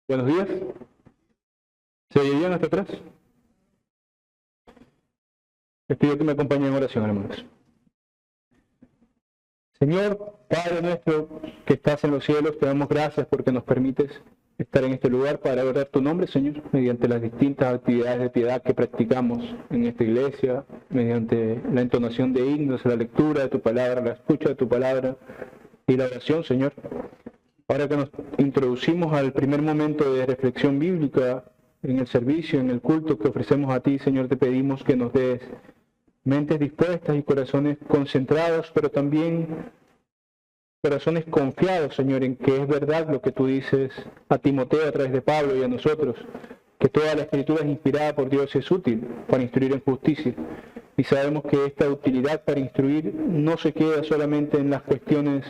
Buenos días. ¿Se oye bien hasta atrás? Les pido que me acompañen en oración, hermanos. Señor, Padre nuestro que estás en los cielos, te damos gracias porque nos permites estar en este lugar para adorar tu nombre, Señor, mediante las distintas actividades de piedad que practicamos en esta iglesia, mediante la entonación de himnos, la lectura de tu palabra, la escucha de tu palabra y la oración, Señor. Ahora que nos introducimos al primer momento de reflexión bíblica en el servicio, en el culto que ofrecemos a ti, Señor, te pedimos que nos des mentes dispuestas y corazones concentrados, pero también corazones confiados, Señor, en que es verdad lo que tú dices a Timoteo a través de Pablo y a nosotros, que toda la Escritura es inspirada por Dios, es útil para instruir en justicia. Y sabemos que esta utilidad para instruir no se queda solamente en las cuestiones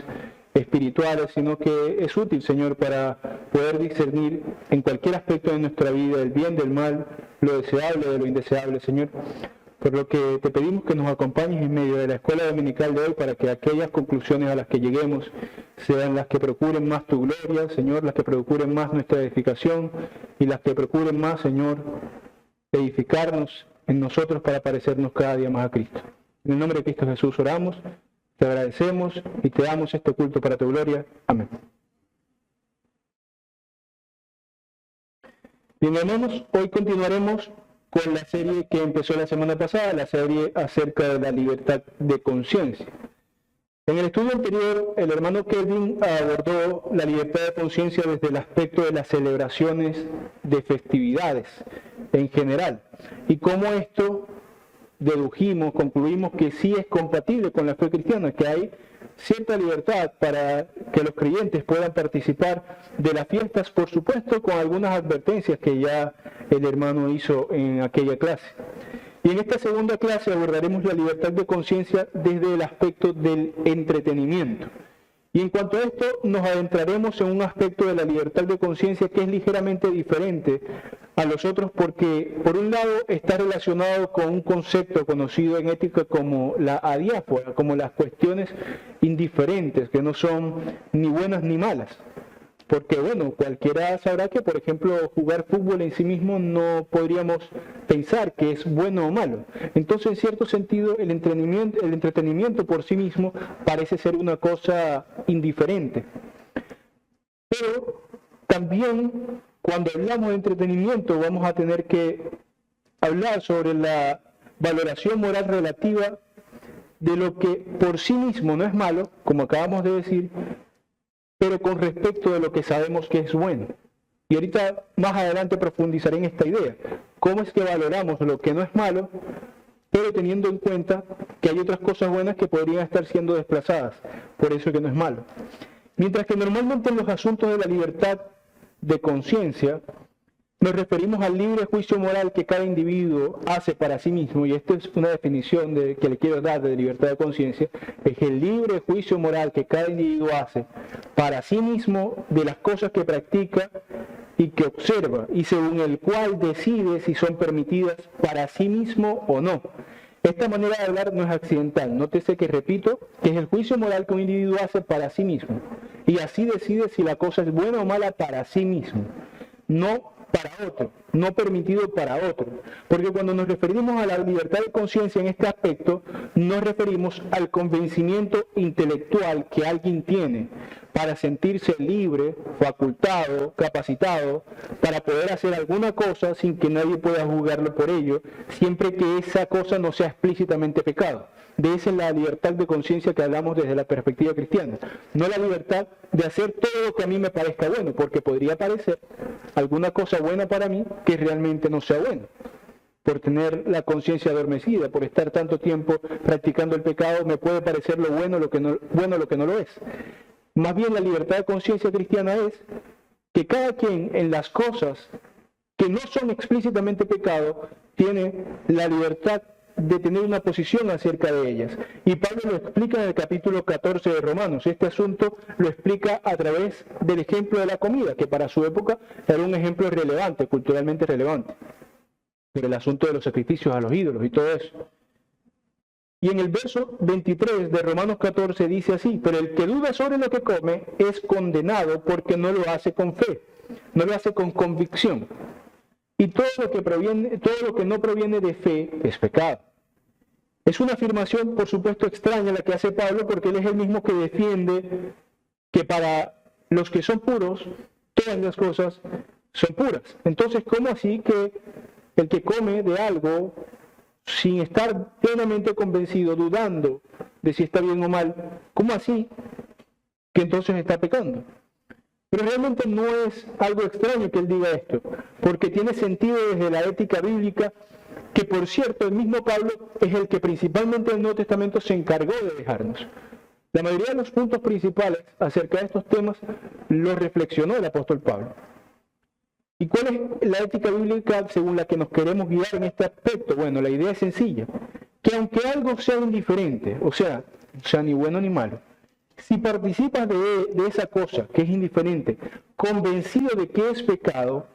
espirituales, sino que es útil, Señor, para poder discernir en cualquier aspecto de nuestra vida el bien del mal, lo deseable de lo indeseable, Señor. Por lo que te pedimos que nos acompañes en medio de la escuela dominical de hoy para que aquellas conclusiones a las que lleguemos sean las que procuren más tu gloria, Señor, las que procuren más nuestra edificación y las que procuren más, Señor, edificarnos en nosotros para parecernos cada día más a Cristo. En el nombre de Cristo Jesús oramos, te agradecemos y te damos este culto para tu gloria. Amén. Bien, hermanos, hoy continuaremos con la serie que empezó la semana pasada, la serie acerca de la libertad de conciencia. En el estudio anterior, el hermano Kelvin abordó la libertad de conciencia desde el aspecto de las celebraciones de festividades en general, y cómo esto concluimos que sí es compatible con la fe cristiana, que hay cierta libertad para que los creyentes puedan participar de las fiestas, por supuesto con algunas advertencias que ya el hermano hizo en aquella clase. Y en esta segunda clase abordaremos la libertad de conciencia desde el aspecto del entretenimiento. Y en cuanto a esto, nos adentraremos en un aspecto de la libertad de conciencia que es ligeramente diferente a los otros porque, por un lado, está relacionado con un concepto conocido en ética como la adiáfora, como las cuestiones indiferentes, que no son ni buenas ni malas. Porque, bueno, cualquiera sabrá que, por ejemplo, jugar fútbol en sí mismo no podríamos pensar que es bueno o malo. Entonces, en cierto sentido, el entretenimiento por sí mismo parece ser una cosa indiferente. Pero también, cuando hablamos de entretenimiento, vamos a tener que hablar sobre la valoración moral relativa de lo que por sí mismo no es malo, como acabamos de decir, pero con respecto de lo que sabemos que es bueno. Y ahorita más adelante profundizaré en esta idea. ¿Cómo es que valoramos lo que no es malo, pero teniendo en cuenta que hay otras cosas buenas que podrían estar siendo desplazadas? Por eso que no es malo. Mientras que normalmente en los asuntos de la libertad de conciencia nos referimos al libre juicio moral que cada individuo hace para sí mismo, y esta es una definición que le quiero dar de libertad de conciencia, es el libre juicio moral que cada individuo hace para sí mismo de las cosas que practica y que observa, y según el cual decide si son permitidas para sí mismo o no. Esta manera de hablar no es accidental, nótese que repito, que es el juicio moral que un individuo hace para sí mismo, y así decide si la cosa es buena o mala para sí mismo, no para otro, no permitido para otro. Porque cuando nos referimos a la libertad de conciencia en este aspecto, nos referimos al convencimiento intelectual que alguien tiene para sentirse libre, facultado, capacitado, para poder hacer alguna cosa sin que nadie pueda juzgarlo por ello, siempre que esa cosa no sea explícitamente pecado. De esa es la libertad de conciencia que hablamos desde la perspectiva cristiana. No la libertad de hacer todo lo que a mí me parezca bueno, porque podría parecer alguna cosa buena para mí que realmente no sea buena. Por tener la conciencia adormecida, por estar tanto tiempo practicando el pecado, me puede parecer lo bueno lo que no lo es. Más bien la libertad de conciencia cristiana es que cada quien en las cosas que no son explícitamente pecado, tiene la libertad de tener una posición acerca de ellas. Y Pablo lo explica en el capítulo 14 de Romanos. Este asunto lo explica a través del ejemplo de la comida, que para su época era un ejemplo relevante, culturalmente relevante, por el asunto de los sacrificios a los ídolos y todo eso. Y en el verso 23 de Romanos 14 dice así: pero el que duda sobre lo que come es condenado porque no lo hace con fe. no lo hace con convicción. Y todo lo que no proviene de fe es pecado. Es una afirmación, por supuesto, extraña la que hace Pablo, porque él es el mismo que defiende que para los que son puros, todas las cosas son puras. Entonces, ¿cómo así que el que come de algo sin estar plenamente convencido, dudando de si está bien o mal, cómo así que entonces está pecando? Pero realmente no es algo extraño que él diga esto, porque tiene sentido desde la ética bíblica, que por cierto el mismo Pablo es el que principalmente en el Nuevo Testamento se encargó de dejarnos. La mayoría de los puntos principales acerca de estos temas los reflexionó el apóstol Pablo. ¿Y cuál es la ética bíblica según la que nos queremos guiar en este aspecto? Bueno, la idea es sencilla, que aunque algo sea indiferente, o sea ni bueno ni malo, si participas de esa cosa que es indiferente, convencido de que es pecado,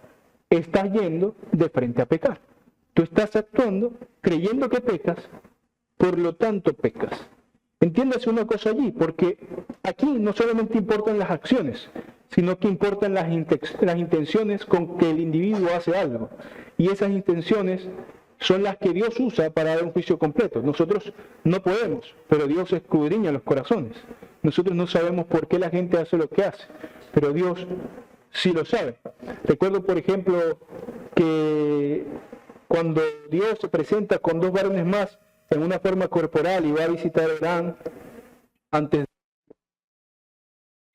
estás yendo de frente a pecar. Tú estás actuando creyendo que pecas, por lo tanto pecas. Entiéndase una cosa allí, porque aquí no solamente importan las acciones, sino que importan las intenciones con que el individuo hace algo. Y esas intenciones son las que Dios usa para dar un juicio completo. Nosotros no podemos, pero Dios escudriña los corazones. Nosotros no sabemos por qué la gente hace lo que hace, pero Dios sí lo sabe. Recuerdo, por ejemplo, que cuando Dios se presenta con dos varones más en una forma corporal y va a visitar a Abraham antes de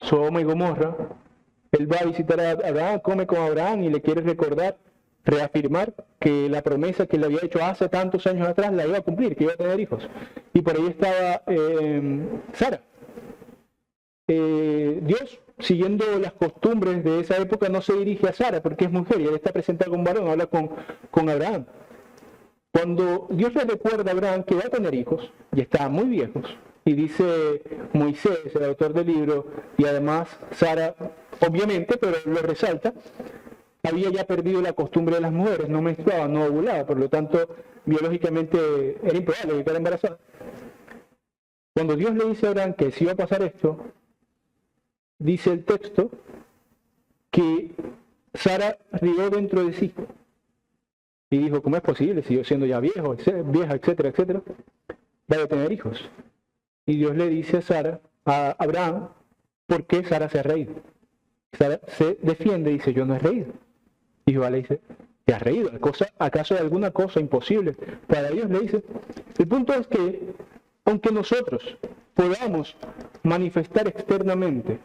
Sodoma y Gomorra, él va a visitar a Abraham, come con Abraham y le quiere reafirmar que la promesa que le había hecho hace tantos años atrás la iba a cumplir, que iba a tener hijos. Y por ahí estaba Sara. Dios, siguiendo las costumbres de esa época, no se dirige a Sara porque es mujer y él está presentado con varón, habla con Abraham. Cuando Dios le recuerda a Abraham que va a tener hijos, y estaban muy viejos, y dice Moisés, el autor del libro, y además Sara, obviamente, pero lo resalta, había ya perdido la costumbre de las mujeres, no menstruaba, no ovulaba, por lo tanto, biológicamente era improbable que quedara embarazada. Cuando Dios le dice a Abraham que si iba a pasar esto, dice el texto que Sara rió dentro de sí y dijo, ¿cómo es posible? Si yo siendo ya vieja, etcétera, etcétera, voy a tener hijos. Y Dios le dice a Abraham, ¿por qué Sara se ha reído? Sara se defiende y dice, yo no he reído. Y Jehová le dice, ¿te has reído? ¿Acaso hay alguna cosa imposible para Dios? Le dice. El punto es que, aunque nosotros podamos manifestar externamente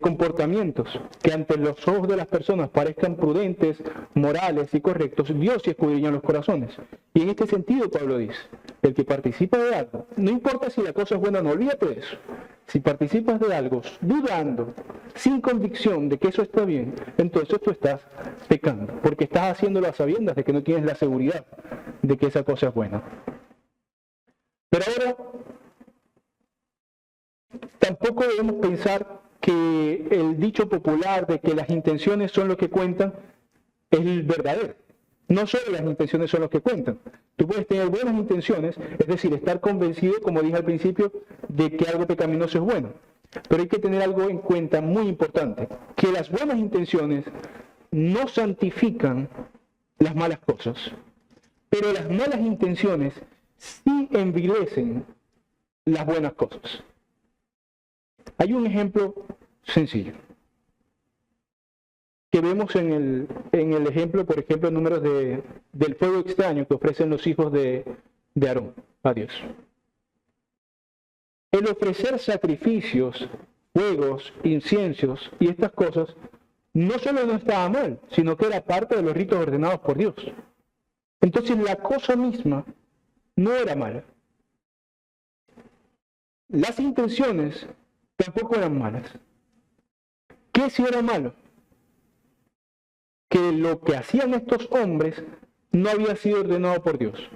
comportamientos que ante los ojos de las personas parezcan prudentes, morales y correctos, Dios sí escudriña los corazones. Y en este sentido Pablo dice, el que participa de algo, no importa si la cosa es buena o no, olvídate de eso. Si participas de algo dudando, sin convicción de que eso está bien, entonces tú estás pecando, porque estás haciéndolo a sabiendas de que no tienes la seguridad de que esa cosa es buena. Pero ahora, tampoco debemos pensar que el dicho popular de que las intenciones son lo que cuentan es el verdadero. No solo las intenciones son lo que cuentan. Tú puedes tener buenas intenciones, es decir, estar convencido, como dije al principio, de que algo pecaminoso es bueno. Pero hay que tener algo en cuenta muy importante, que las buenas intenciones no santifican las malas cosas, pero las malas intenciones sí envilecen las buenas cosas. Hay un ejemplo sencillo que vemos en el ejemplo, por ejemplo, en números del fuego extraño que ofrecen los hijos de Aarón a Dios. El ofrecer sacrificios, fuegos, inciensos y estas cosas no solo no estaba mal, sino que era parte de los ritos ordenados por Dios. Entonces la cosa misma no era mala. Las intenciones tampoco eran malas. ¿Qué sí era malo? Que lo que hacían estos hombres no había sido ordenado por Dios.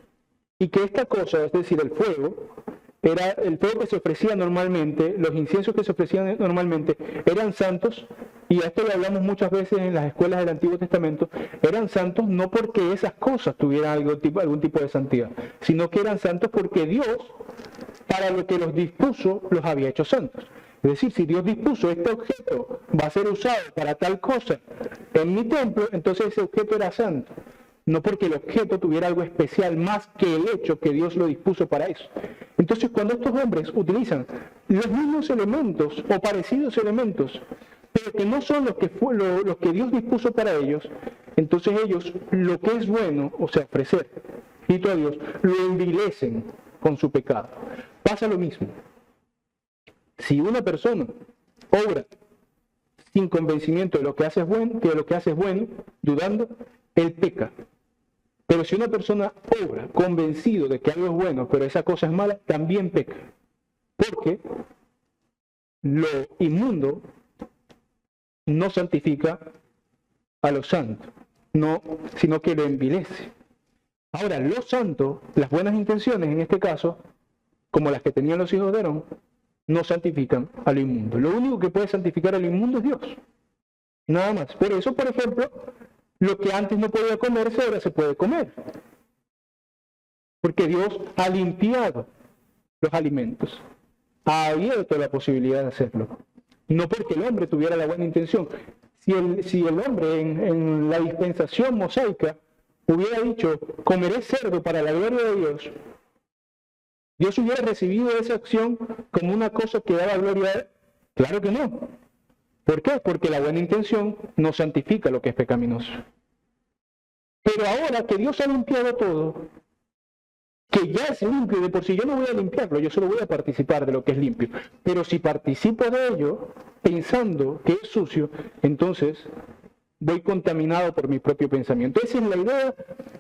Y que esta cosa, es decir, el fuego, era el fuego que se ofrecía normalmente, los inciensos que se ofrecían normalmente, eran santos, y a esto lo hablamos muchas veces en las escuelas del Antiguo Testamento, eran santos no porque esas cosas tuvieran algún tipo de santidad, sino que eran santos porque Dios, para lo que los dispuso, los había hecho santos. Es decir, si Dios dispuso este objeto va a ser usado para tal cosa en mi templo, entonces ese objeto era santo. No porque el objeto tuviera algo especial más que el hecho que Dios lo dispuso para eso. Entonces, cuando estos hombres utilizan los mismos elementos o parecidos elementos, pero que no son los que Dios dispuso para ellos, entonces ellos lo que es bueno, o sea, ofrecer grito a Dios, lo envilecen con su pecado. Pasa lo mismo. Si una persona obra sin convencimiento de lo que hace es bueno, dudando, él peca. Pero si una persona obra convencido de que algo es bueno, pero esa cosa es mala, también peca. Porque lo inmundo no santifica a lo santo, sino que lo envilece. Ahora, lo santo, las buenas intenciones en este caso, como las que tenían los hijos de Aarón, no santifican a lo inmundo. Lo único que puede santificar a lo inmundo es Dios. Nada más. Por eso, por ejemplo, lo que antes no podía comerse, ahora se puede comer. Porque Dios ha limpiado los alimentos. Ha abierto la posibilidad de hacerlo. No porque el hombre tuviera la buena intención. Si el hombre en la dispensación mosaica hubiera dicho, comeré cerdo para la gloria de Dios, Dios hubiera recibido esa acción como una cosa que daba gloria a Él. Claro que no. ¿Por qué? Porque la buena intención no santifica lo que es pecaminoso. Pero ahora que Dios ha limpiado todo, que ya es limpio, de por sí yo no voy a limpiarlo, yo solo voy a participar de lo que es limpio. Pero si participo de ello, pensando que es sucio, entonces voy contaminado por mi propio pensamiento. Esa es la idea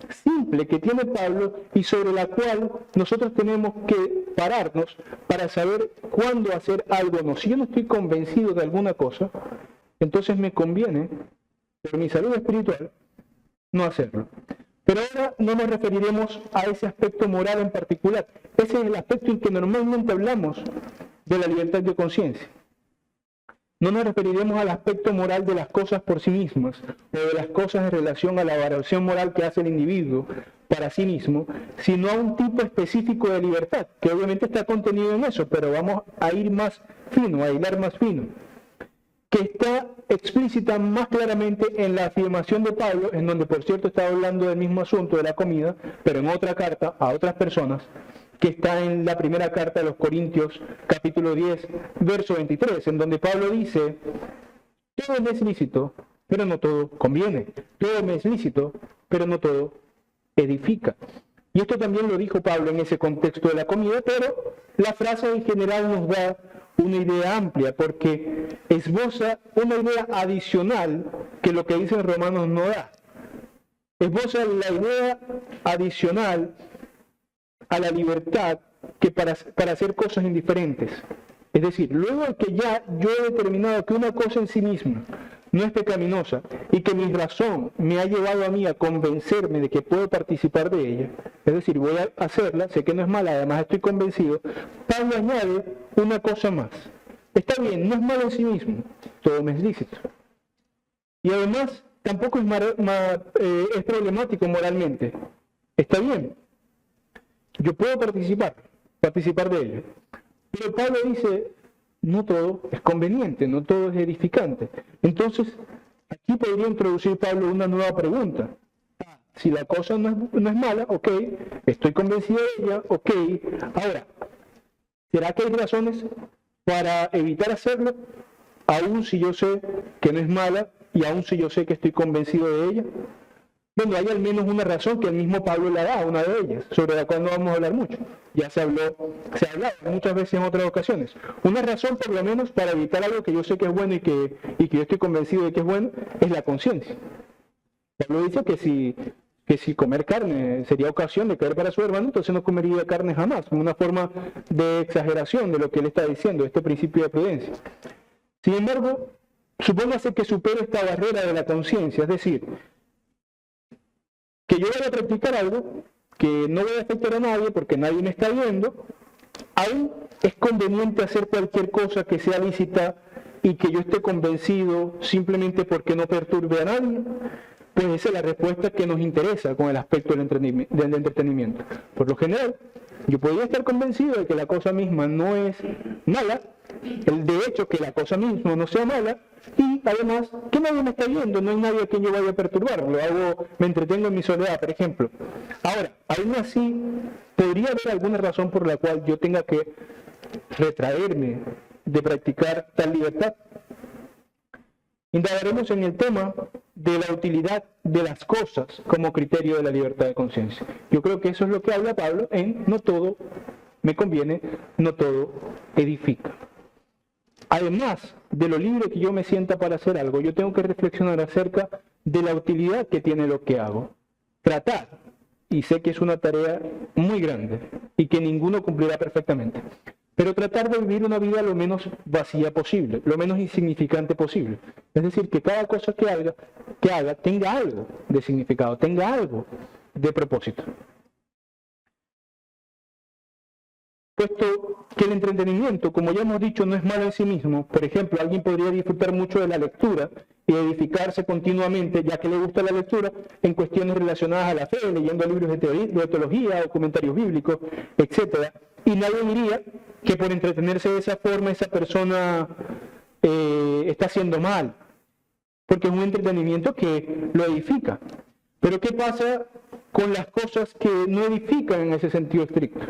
simple que tiene Pablo y sobre la cual nosotros tenemos que pararnos para saber cuándo hacer algo o no. Si yo no estoy convencido de alguna cosa, entonces me conviene, por mi salud espiritual, no hacerlo. Pero ahora no nos referiremos a ese aspecto moral en particular. Ese es el aspecto en que normalmente hablamos de la libertad de conciencia. No nos referiremos al aspecto moral de las cosas por sí mismas, o de las cosas en relación a la valoración moral que hace el individuo para sí mismo, sino a un tipo específico de libertad, que obviamente está contenido en eso, pero vamos a ir más fino, a hilar más fino, que está explícita más claramente en la afirmación de Pablo, en donde por cierto está hablando del mismo asunto de la comida, pero en otra carta a otras personas, que está en la primera carta de los Corintios, capítulo 10, verso 23, en donde Pablo dice, todo me es lícito, pero no todo conviene. Todo me es lícito, pero no todo edifica. Y esto también lo dijo Pablo en ese contexto de la comida, pero la frase en general nos da una idea amplia, porque esboza una idea adicional que lo que dice en Romanos no da. Esboza la idea adicional a la libertad que para hacer cosas indiferentes. Es decir, luego de que ya yo he determinado que una cosa en sí misma no es pecaminosa y que mi razón me ha llevado a mí a convencerme de que puedo participar de ella, es decir, voy a hacerla, sé que no es mala, además estoy convencido, Pablo añade una cosa más. Está bien, no es malo en sí mismo, todo me es lícito. Y además tampoco es problemático moralmente. Está bien. Yo puedo participar de ello. Pero Pablo dice, no todo es conveniente, no todo es edificante. Entonces, aquí podría introducir Pablo una nueva pregunta. Si la cosa no es mala, ok, estoy convencido de ella, ok. Ahora, ¿será que hay razones para evitar hacerlo, aun si yo sé que no es mala y aun si yo sé que estoy convencido de ella? Bueno, hay al menos una razón que el mismo Pablo le da, una de ellas, sobre la cual no vamos a hablar mucho. Ya se ha hablado muchas veces en otras ocasiones. Una razón, por lo menos, para evitar algo que yo sé que es bueno y que yo estoy convencido de que es bueno, es la conciencia. Pablo dice que si comer carne sería ocasión de caer para su hermano, entonces no comería carne jamás, como una forma de exageración de lo que él está diciendo, este principio de prudencia. Sin embargo, supóngase que supero esta barrera de la conciencia, es decir, que yo voy a practicar algo que no voy a afectar a nadie porque nadie me está viendo, aún es conveniente hacer cualquier cosa que sea lícita y que yo esté convencido simplemente porque no perturbe a nadie. Pues esa es la respuesta que nos interesa con el aspecto del entretenimiento. Por lo general, yo podría estar convencido de que la cosa misma no es mala, El de hecho que la cosa misma no sea mala, y además que nadie me está viendo, no hay nadie a quien yo vaya a perturbar, me entretengo en mi soledad, por ejemplo. Ahora, aún así, podría haber alguna razón por la cual yo tenga que retraerme de practicar tal libertad. Indagaremos en el tema de la utilidad de las cosas como criterio de la libertad de conciencia. Yo creo que eso es lo que habla Pablo en no todo me conviene, no todo edifica. Además de lo libre que yo me sienta para hacer algo, yo tengo que reflexionar acerca de la utilidad que tiene lo que hago. Tratar, y sé que es una tarea muy grande y que ninguno cumplirá perfectamente, pero tratar de vivir una vida lo menos vacía posible, lo menos insignificante posible. Es decir, que cada cosa que haga tenga algo de significado, tenga algo de propósito. Puesto que el entretenimiento, como ya hemos dicho, no es malo en sí mismo. Por ejemplo, alguien podría disfrutar mucho de la lectura y edificarse continuamente, ya que le gusta la lectura, en cuestiones relacionadas a la fe, leyendo libros de teología o comentarios bíblicos, etc. Y nadie diría que por entretenerse de esa forma esa persona está haciendo mal, porque es un entretenimiento que lo edifica. Pero ¿qué pasa con las cosas que no edifican en ese sentido estricto?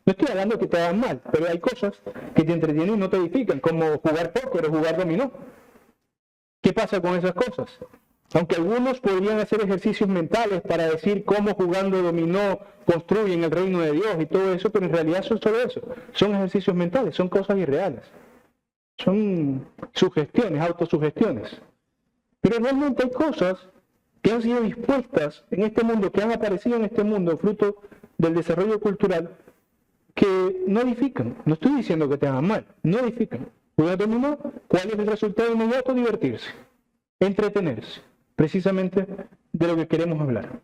No estoy hablando que te hagan mal, pero hay cosas que te entretienen y no te edifican, como jugar póker o jugar dominó. ¿Qué pasa con esas cosas? Aunque algunos podrían hacer ejercicios mentales para decir cómo jugando dominó construyen el reino de Dios y todo eso, pero en realidad son solo eso. Son ejercicios mentales, son cosas irreales. Son sugestiones, autosugestiones. Pero realmente hay cosas que han sido dispuestas en este mundo, que han aparecido en este mundo, fruto del desarrollo cultural, que no edifican. No estoy diciendo que te hagan mal, no edifican. Jugar dominó, ¿cuál es el resultado inmediato? Divertirse, entretenerse, precisamente de lo que queremos hablar.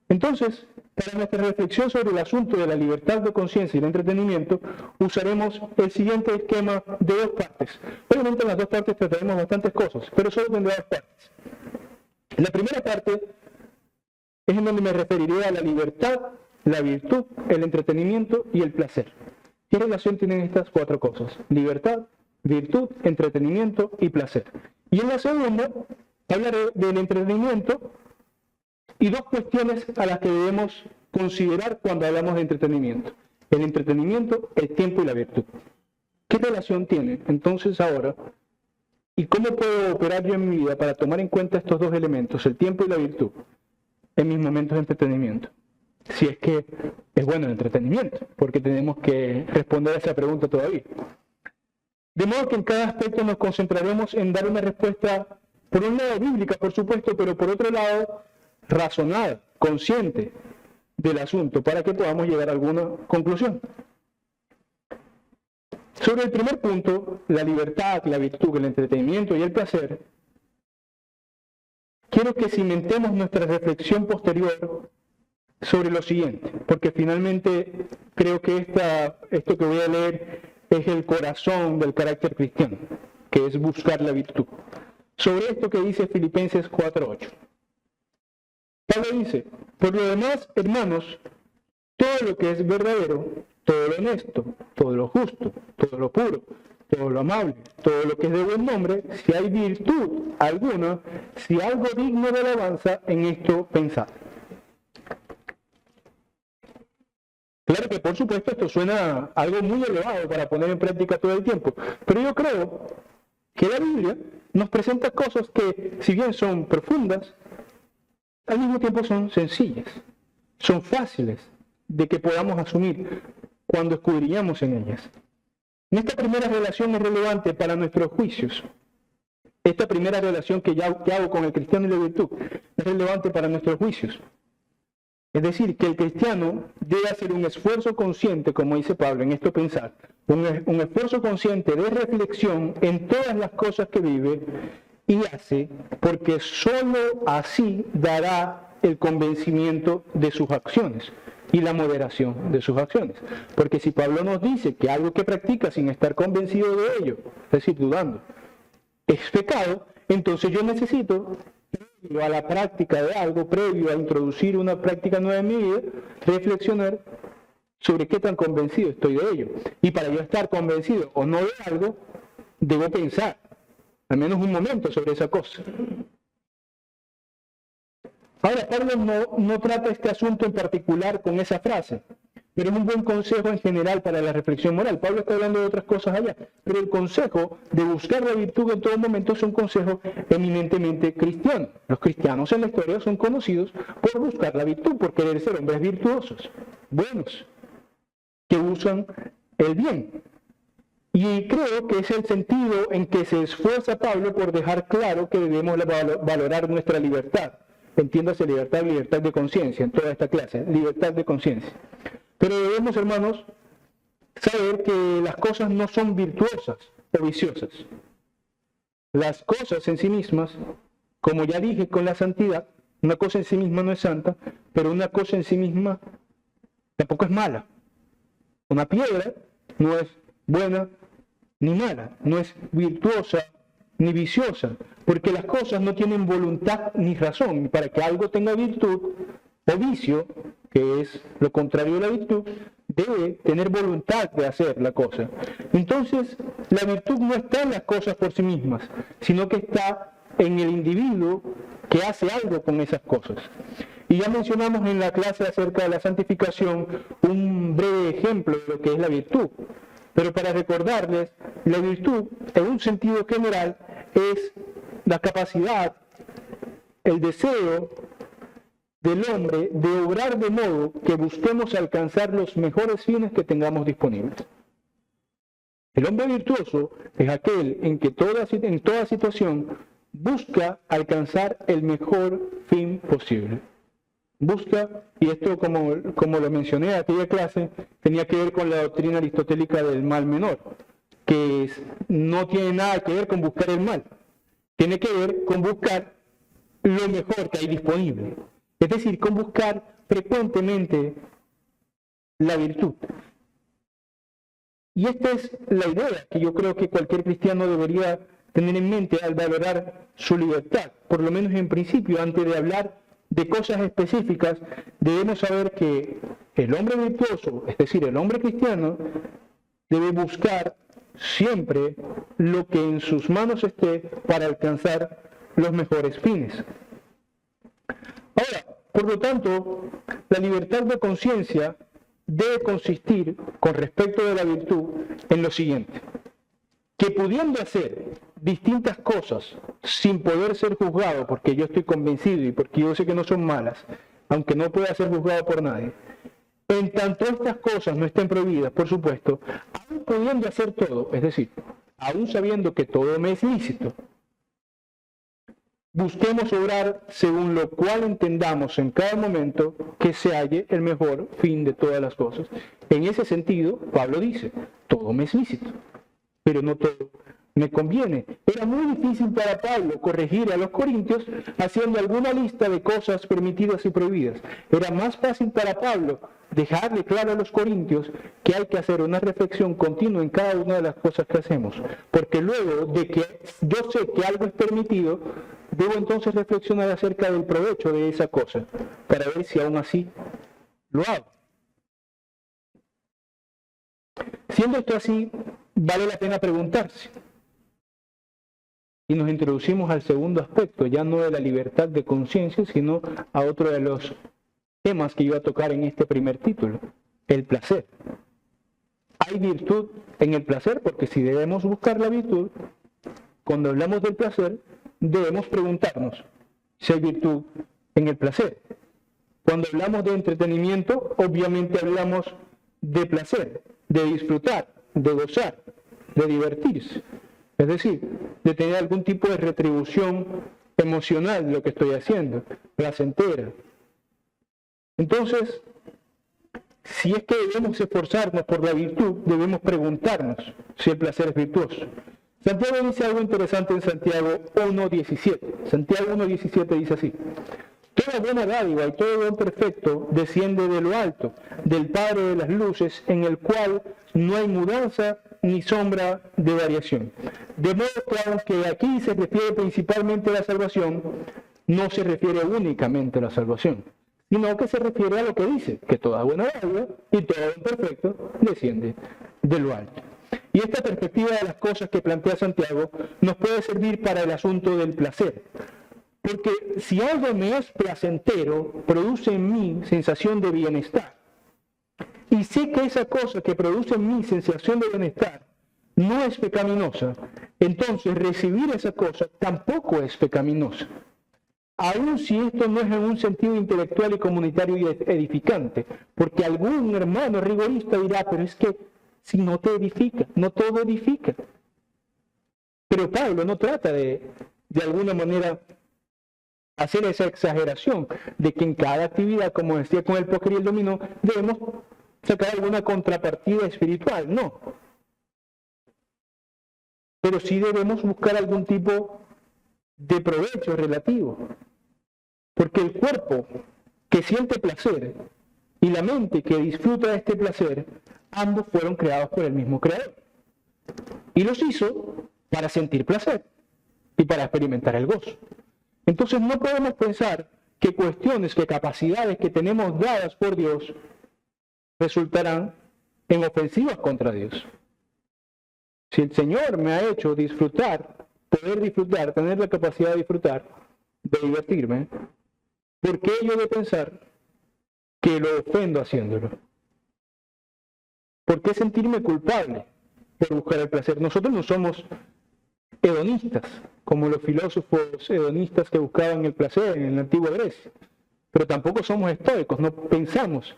Entonces, para nuestra reflexión sobre el asunto de la libertad de conciencia y el entretenimiento, usaremos el siguiente esquema de dos partes. Obviamente en las dos partes trataremos bastantes cosas, pero solo tendré dos partes. La primera parte es en donde me referiré a la libertad, la virtud, el entretenimiento y el placer. ¿Qué relación tienen estas cuatro cosas? Libertad, virtud, entretenimiento y placer. Y en la segunda hablaré del entretenimiento y dos cuestiones a las que debemos considerar cuando hablamos de entretenimiento. El entretenimiento, el tiempo y la virtud. ¿Qué relación tienen entonces ahora? ¿Y cómo puedo operar yo en mi vida para tomar en cuenta estos dos elementos, el tiempo y la virtud, en mis momentos de entretenimiento? Si es que es bueno el entretenimiento, porque tenemos que responder a esa pregunta todavía. De modo que en cada aspecto nos concentraremos en dar una respuesta, por un lado bíblica, por supuesto, pero por otro lado razonada, consciente del asunto, para que podamos llegar a alguna conclusión. Sobre el primer punto, la libertad, la virtud, el entretenimiento y el placer, quiero que cimentemos nuestra reflexión posterior sobre lo siguiente, porque finalmente creo que esto que voy a leer es el corazón del carácter cristiano, que es buscar la virtud. Sobre esto que dice Filipenses 4:8. Pablo dice: por lo demás, hermanos, todo lo que es verdadero, todo lo honesto, todo lo justo, todo lo puro, todo lo amable, todo lo que es de buen nombre, si hay virtud alguna, si algo digno de alabanza, en esto pensad. Claro que por supuesto esto suena algo muy elevado para poner en práctica todo el tiempo, pero yo creo que la Biblia nos presenta cosas que, si bien son profundas, al mismo tiempo son sencillas, son fáciles de que podamos asumir cuando escudriñamos en ellas. En esta primera relación es relevante para nuestros juicios. Esta primera relación que hago con el cristiano y la virtud es relevante para nuestros juicios. Es decir, que el cristiano debe hacer un esfuerzo consciente, como dice Pablo, en esto pensar, un esfuerzo consciente de reflexión en todas las cosas que vive y hace, porque sólo así dará el convencimiento de sus acciones y la moderación de sus acciones. Porque si Pablo nos dice que algo que practica sin estar convencido de ello, es decir, dudando, es pecado, entonces yo necesito, previo a la práctica de algo, previo a introducir una práctica nueva en mi vida, reflexionar sobre qué tan convencido estoy de ello. Y para yo estar convencido o no de algo, debo pensar, al menos un momento, sobre esa cosa. Ahora, Pablo no trata este asunto en particular con esa frase, pero es un buen consejo en general para la reflexión moral. Pablo está hablando de otras cosas allá, pero el consejo de buscar la virtud en todo momento es un consejo eminentemente cristiano. Los cristianos en la historia son conocidos por buscar la virtud, por querer ser hombres virtuosos, buenos, que usan el bien. Y creo que es el sentido en que se esfuerza Pablo por dejar claro que debemos valorar nuestra libertad. Entiéndase libertad de conciencia en toda esta clase, libertad de conciencia. Pero debemos, hermanos, saber que las cosas no son virtuosas o viciosas. Las cosas en sí mismas, como ya dije con la santidad, una cosa en sí misma no es santa, pero una cosa en sí misma tampoco es mala. Una piedra no es buena ni mala, no es virtuosa ni viciosa, porque las cosas no tienen voluntad ni razón. Para que algo tenga virtud o vicio, que es lo contrario de la virtud, debe tener voluntad de hacer la cosa. Entonces, la virtud no está en las cosas por sí mismas, sino que está en el individuo que hace algo con esas cosas. Y ya mencionamos en la clase acerca de la santificación un breve ejemplo de lo que es la virtud. Pero para recordarles, la virtud, en un sentido general, es la capacidad, el deseo del hombre de obrar de modo que busquemos alcanzar los mejores fines que tengamos disponibles. El hombre virtuoso es aquel en que en toda situación busca alcanzar el mejor fin posible. Busca, y esto como lo mencioné en aquella clase, tenía que ver con la doctrina aristotélica del mal menor, que no tiene nada que ver con buscar el mal, tiene que ver con buscar lo mejor que hay disponible, es decir, con buscar frecuentemente la virtud. Y esta es la idea que yo creo que cualquier cristiano debería tener en mente al valorar su libertad, por lo menos en principio, antes de hablar de cosas específicas. Debemos saber que el hombre virtuoso, es decir, el hombre cristiano, debe buscar siempre lo que en sus manos esté para alcanzar los mejores fines. Ahora, por lo tanto, la libertad de conciencia debe consistir, con respecto de la virtud, en lo siguiente: que pudiendo hacer distintas cosas sin poder ser juzgado, porque yo estoy convencido y porque yo sé que no son malas, aunque no pueda ser juzgado por nadie, en tanto estas cosas no estén prohibidas, por supuesto, aún pudiendo hacer todo, es decir, aún sabiendo que todo me es lícito, busquemos obrar según lo cual entendamos en cada momento que se halle el mejor fin de todas las cosas. En ese sentido, Pablo dice, todo me es lícito, pero no todo me conviene. Era muy difícil para Pablo corregir a los corintios haciendo alguna lista de cosas permitidas y prohibidas. Era más fácil para Pablo dejarle claro a los corintios que hay que hacer una reflexión continua en cada una de las cosas que hacemos. Porque luego de que yo sé que algo es permitido, debo entonces reflexionar acerca del provecho de esa cosa, para ver si aún así lo hago. Siendo esto así, vale la pena preguntarse. Y nos introducimos al segundo aspecto, ya no de la libertad de conciencia, sino a otro de los temas que iba a tocar en este primer título, el placer. ¿Hay virtud en el placer? Porque si debemos buscar la virtud, cuando hablamos del placer, debemos preguntarnos si hay virtud en el placer. Cuando hablamos de entretenimiento, obviamente hablamos de placer, de disfrutar, de gozar, de divertirse. Es decir, de tener algún tipo de retribución emocional de lo que estoy haciendo, placentera. Entonces, si es que debemos esforzarnos por la virtud, debemos preguntarnos si el placer es virtuoso. Santiago dice algo interesante en Santiago 1.17. Santiago 1.17 dice así: toda buena dádiva y todo don perfecto desciende de lo alto, del Padre de las luces, en el cual no hay mudanza ni sombra de variación. De modo que aunque aquí se refiere principalmente a la salvación, no se refiere únicamente a la salvación, sino que se refiere a lo que dice, que toda buena dádiva y todo don perfecto desciende de lo alto. Y esta perspectiva de las cosas que plantea Santiago nos puede servir para el asunto del placer. Porque si algo me es placentero, produce en mí sensación de bienestar. Y sé que esa cosa que produce en mí sensación de bienestar no es pecaminosa, entonces recibir esa cosa tampoco es pecaminosa. Aun si esto no es en un sentido intelectual y comunitario y edificante, porque algún hermano rigorista dirá, pero es que si no te edifica, no todo edifica. Pero Pablo no trata de alguna manera hacer esa exageración de que en cada actividad, como decía con el póker y el dominó, debemos sacar alguna contrapartida espiritual, no. Pero sí debemos buscar algún tipo de provecho relativo. Porque el cuerpo que siente placer y la mente que disfruta de este placer, ambos fueron creados por el mismo Creador. Y los hizo para sentir placer y para experimentar el gozo. Entonces no podemos pensar que cuestiones, que capacidades que tenemos dadas por Dios resultarán en ofensivas contra Dios. Si el Señor me ha hecho disfrutar, poder disfrutar, tener la capacidad de disfrutar, de divertirme, ¿por qué yo de pensar que lo ofendo haciéndolo? ¿Por qué sentirme culpable por buscar el placer? Nosotros no somos hedonistas, como los filósofos hedonistas que buscaban el placer en la antigua Grecia, pero tampoco somos estoicos, no pensamos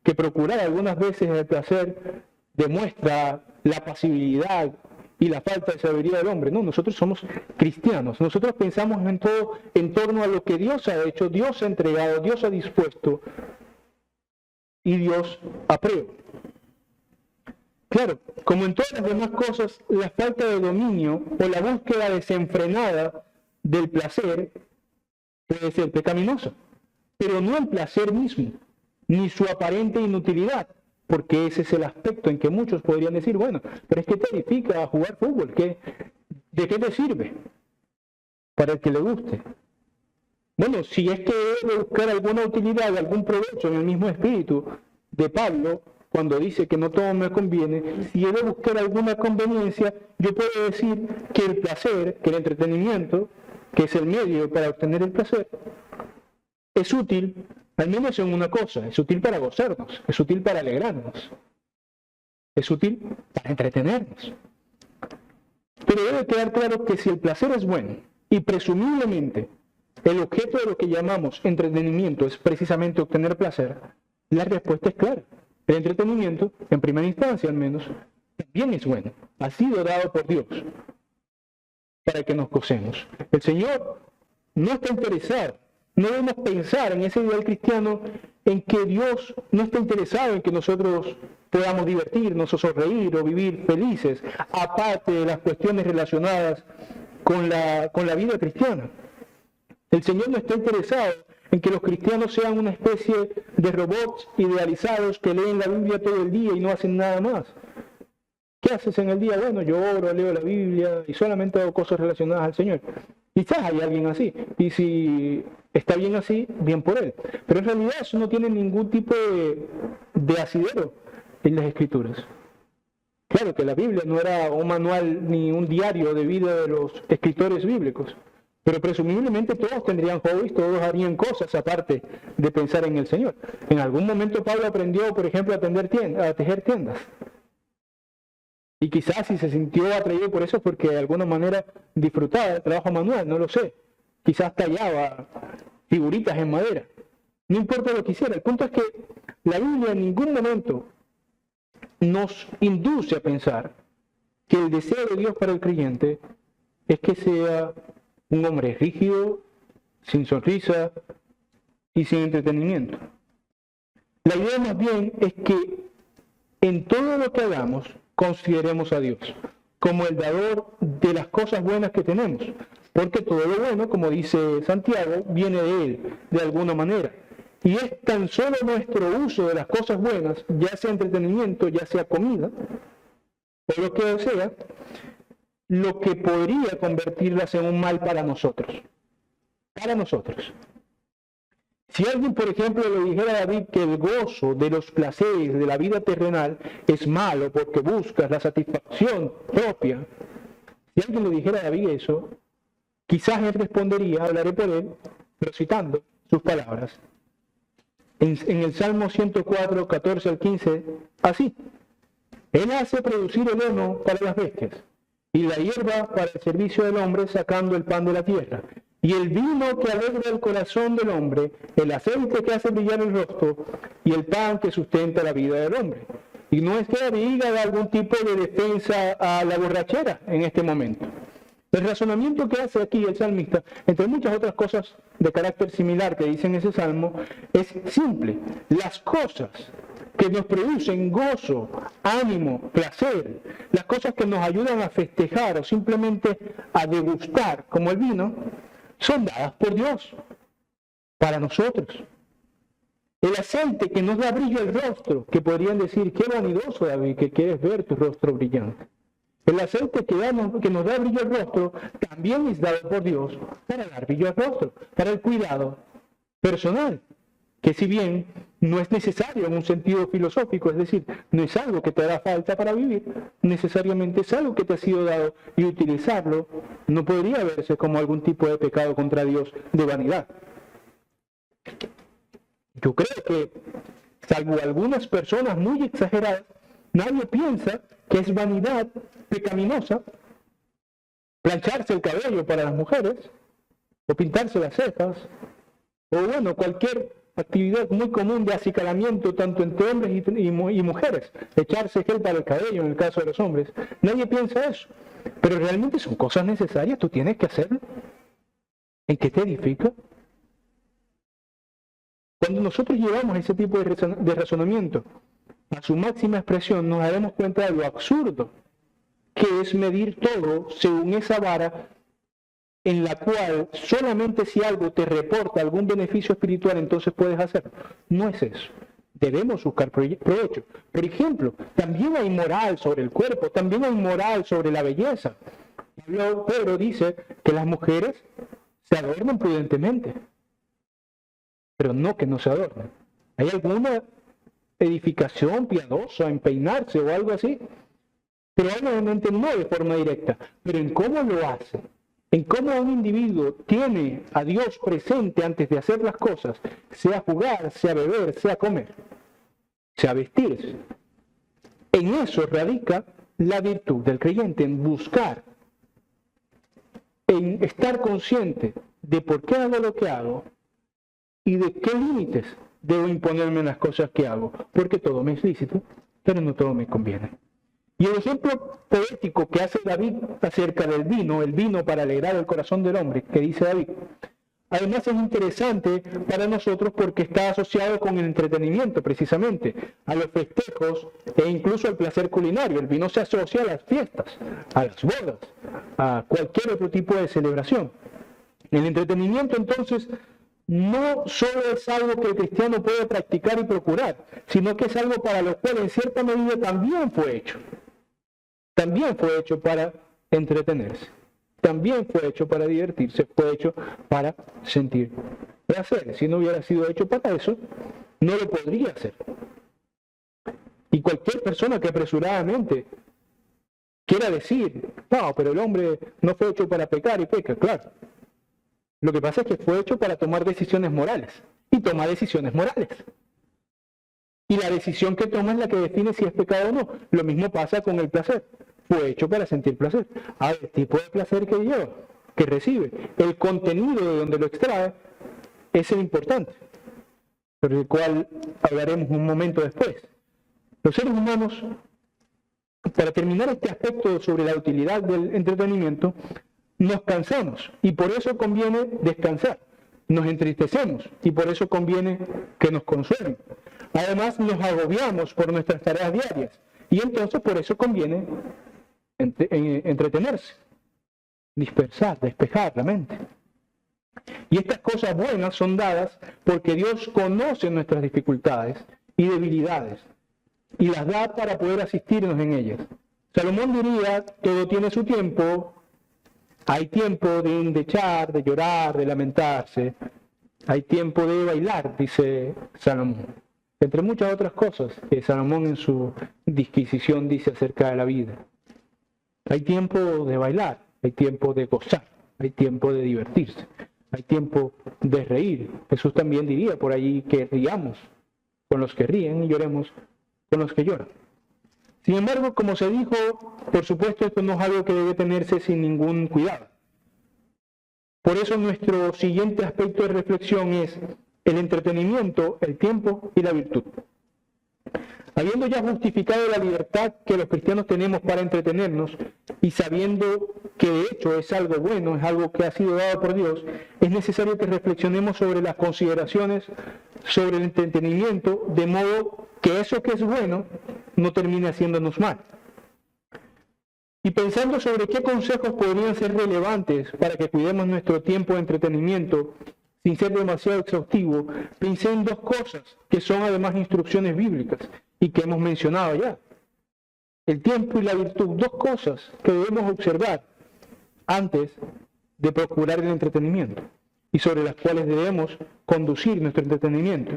que procurar algunas veces el placer demuestra la pasibilidad y la falta de sabiduría del hombre. No, nosotros somos cristianos. Nosotros pensamos en todo en torno a lo que Dios ha hecho, Dios ha entregado, Dios ha dispuesto y Dios aprueba. Claro, como en todas las demás cosas, la falta de dominio o la búsqueda desenfrenada del placer puede ser pecaminosa, pero no el placer mismo, ni su aparente inutilidad. Porque ese es el aspecto en que muchos podrían decir, bueno, pero es que te edifica a jugar fútbol, ¿de qué te sirve? Para el que le guste. Bueno, si es que debe buscar alguna utilidad, algún provecho en el mismo espíritu de Pablo, cuando dice que no todo me conviene, si he de buscar alguna conveniencia, yo puedo decir que el placer, que el entretenimiento, que es el medio para obtener el placer, es útil. Al menos en una cosa, es útil para gozarnos, es útil para alegrarnos, es útil para entretenernos. Pero debe quedar claro que si el placer es bueno y presumiblemente el objeto de lo que llamamos entretenimiento es precisamente obtener placer, la respuesta es clara. El entretenimiento, en primera instancia al menos, también es bueno, ha sido dado por Dios para que nos gocemos. El Señor no está interesado. No debemos pensar en ese ideal cristiano en que Dios no está interesado en que nosotros podamos divertirnos o sonreír o vivir felices, aparte de las cuestiones relacionadas con la vida cristiana. El Señor no está interesado en que los cristianos sean una especie de robots idealizados que leen la Biblia todo el día y no hacen nada más. ¿Qué haces en el día? Bueno, yo oro, leo la Biblia y solamente hago cosas relacionadas al Señor. Quizás hay alguien así, y si está bien así, bien por él. Pero en realidad eso no tiene ningún tipo de asidero en las Escrituras. Claro que la Biblia no era un manual ni un diario de vida de los escritores bíblicos, pero presumiblemente todos tendrían hobbies, todos harían cosas aparte de pensar en el Señor. En algún momento Pablo aprendió, por ejemplo, a tejer tiendas. Y quizás si se sintió atraído por eso porque de alguna manera disfrutaba del trabajo manual, no lo sé. Quizás tallaba figuritas en madera. No importa lo que hiciera. El punto es que la Biblia en ningún momento nos induce a pensar que el deseo de Dios para el creyente es que sea un hombre rígido, sin sonrisa y sin entretenimiento. La idea más bien es que en todo lo que hagamos consideremos a Dios como el dador de las cosas buenas que tenemos, porque todo lo bueno, como dice Santiago, viene de Él, de alguna manera. Y es tan solo nuestro uso de las cosas buenas, ya sea entretenimiento, ya sea comida, o lo que sea, lo que podría convertirlas en un mal para nosotros. Para nosotros. Si alguien, por ejemplo, le dijera a David que el gozo de los placeres de la vida terrenal es malo porque buscas la satisfacción propia, si alguien le dijera a David eso, quizás él respondería, hablaré por él, pero citando sus palabras. En el Salmo 104, 14 al 15, así. Él hace producir el heno para las bestias y la hierba para el servicio del hombre, sacando el pan de la tierra. Y el vino que alegra el corazón del hombre, el aceite que hace brillar el rostro y el pan que sustenta la vida del hombre. Y no es que David haga algún tipo de defensa a la borrachera en este momento. El razonamiento que hace aquí el salmista, entre muchas otras cosas de carácter similar que dice en ese salmo, es simple. Las cosas que nos producen gozo, ánimo, placer, las cosas que nos ayudan a festejar o simplemente a degustar, como el vino, son dadas por Dios para nosotros. El aceite que nos da brillo al rostro, que podrían decir, qué vanidoso, David, que quieres ver tu rostro brillante. El aceite que nos da brillo al rostro también es dado por Dios para dar brillo al rostro, para el cuidado personal, que si bien no es necesario en un sentido filosófico, es decir, no es algo que te hará falta para vivir, necesariamente es algo que te ha sido dado y utilizarlo no podría verse como algún tipo de pecado contra Dios de vanidad. Yo creo que, salvo algunas personas muy exageradas, nadie piensa que es vanidad pecaminosa plancharse el cabello para las mujeres, o pintarse las cejas, o bueno, cualquier actividad muy común de acicalamiento tanto entre hombres y mujeres, echarse gel para el cabello en el caso de los hombres. Nadie piensa eso, pero realmente son cosas necesarias, tú tienes que hacerlo. ¿En qué te edifica? Cuando nosotros llevamos ese tipo de razonamiento a su máxima expresión, nos daremos cuenta de lo absurdo que es medir todo según esa vara en la cual solamente si algo te reporta algún beneficio espiritual, entonces puedes hacerlo. No es eso. Debemos buscar provecho. Por ejemplo, también hay moral sobre el cuerpo, también hay moral sobre la belleza. Pedro dice que las mujeres se adornan prudentemente, pero no que no se adornen. ¿Hay alguna edificación piadosa en peinarse o algo así? Probablemente no de forma directa, pero en cómo lo hace. En cómo un individuo tiene a Dios presente antes de hacer las cosas, sea jugar, sea beber, sea comer, sea vestirse. En eso radica la virtud del creyente, en buscar, en estar consciente de por qué hago lo que hago y de qué límites debo imponerme en las cosas que hago, porque todo me es lícito, pero no todo me conviene. Y el ejemplo poético que hace David acerca del vino, el vino para alegrar el corazón del hombre, que dice David, además es interesante para nosotros porque está asociado con el entretenimiento, precisamente, a los festejos e incluso al placer culinario. El vino se asocia a las fiestas, a las bodas, a cualquier otro tipo de celebración. El entretenimiento, entonces, no solo es algo que el cristiano puede practicar y procurar, sino que es algo para lo cual en cierta medida también fue hecho. También fue hecho para entretenerse, también fue hecho para divertirse, fue hecho para sentir placer. Si no hubiera sido hecho para eso, no lo podría hacer. Y cualquier persona que apresuradamente quiera decir, no, pero el hombre no fue hecho para pecar y peca, claro. Lo que pasa es que fue hecho para tomar decisiones morales, y toma decisiones morales. Y la decisión que toma es la que define si es pecado o no. Lo mismo pasa con el placer. Fue hecho para sentir placer. Ahora, el tipo de placer que lleva, que recibe, el contenido de donde lo extrae, es el importante, sobre el cual hablaremos un momento después. Los seres humanos, para terminar este aspecto sobre la utilidad del entretenimiento, nos cansamos y por eso conviene descansar. Nos entristecemos y por eso conviene que nos consuelen. Además, nos agobiamos por nuestras tareas diarias y entonces por eso conviene entretenerse, dispersar, despejar la mente. Y estas cosas buenas son dadas porque Dios conoce nuestras dificultades y debilidades y las da para poder asistirnos en ellas. Salomón diría, todo tiene su tiempo. Hay tiempo de endechar, de llorar, de lamentarse. Hay tiempo de bailar, dice Salomón. Entre muchas otras cosas que Salomón en su disquisición dice acerca de la vida. Hay tiempo de bailar, hay tiempo de gozar, hay tiempo de divertirse, hay tiempo de reír. Jesús también diría por allí que riamos con los que ríen y lloremos con los que lloran. Sin embargo, como se dijo, por supuesto esto no es algo que debe tenerse sin ningún cuidado. Por eso nuestro siguiente aspecto de reflexión es el entretenimiento, el tiempo y la virtud. Habiendo ya justificado la libertad que los cristianos tenemos para entretenernos y sabiendo que de hecho es algo bueno, es algo que ha sido dado por Dios, es necesario que reflexionemos sobre las consideraciones sobre el entretenimiento, de modo que eso que es bueno no termine haciéndonos mal. Y pensando sobre qué consejos podrían ser relevantes para que cuidemos nuestro tiempo de entretenimiento, sin ser demasiado exhaustivo, pensé en dos cosas que son además instrucciones bíblicas y que hemos mencionado ya. El tiempo y la virtud, dos cosas que debemos observar antes de procurar el entretenimiento y sobre las cuales debemos conducir nuestro entretenimiento.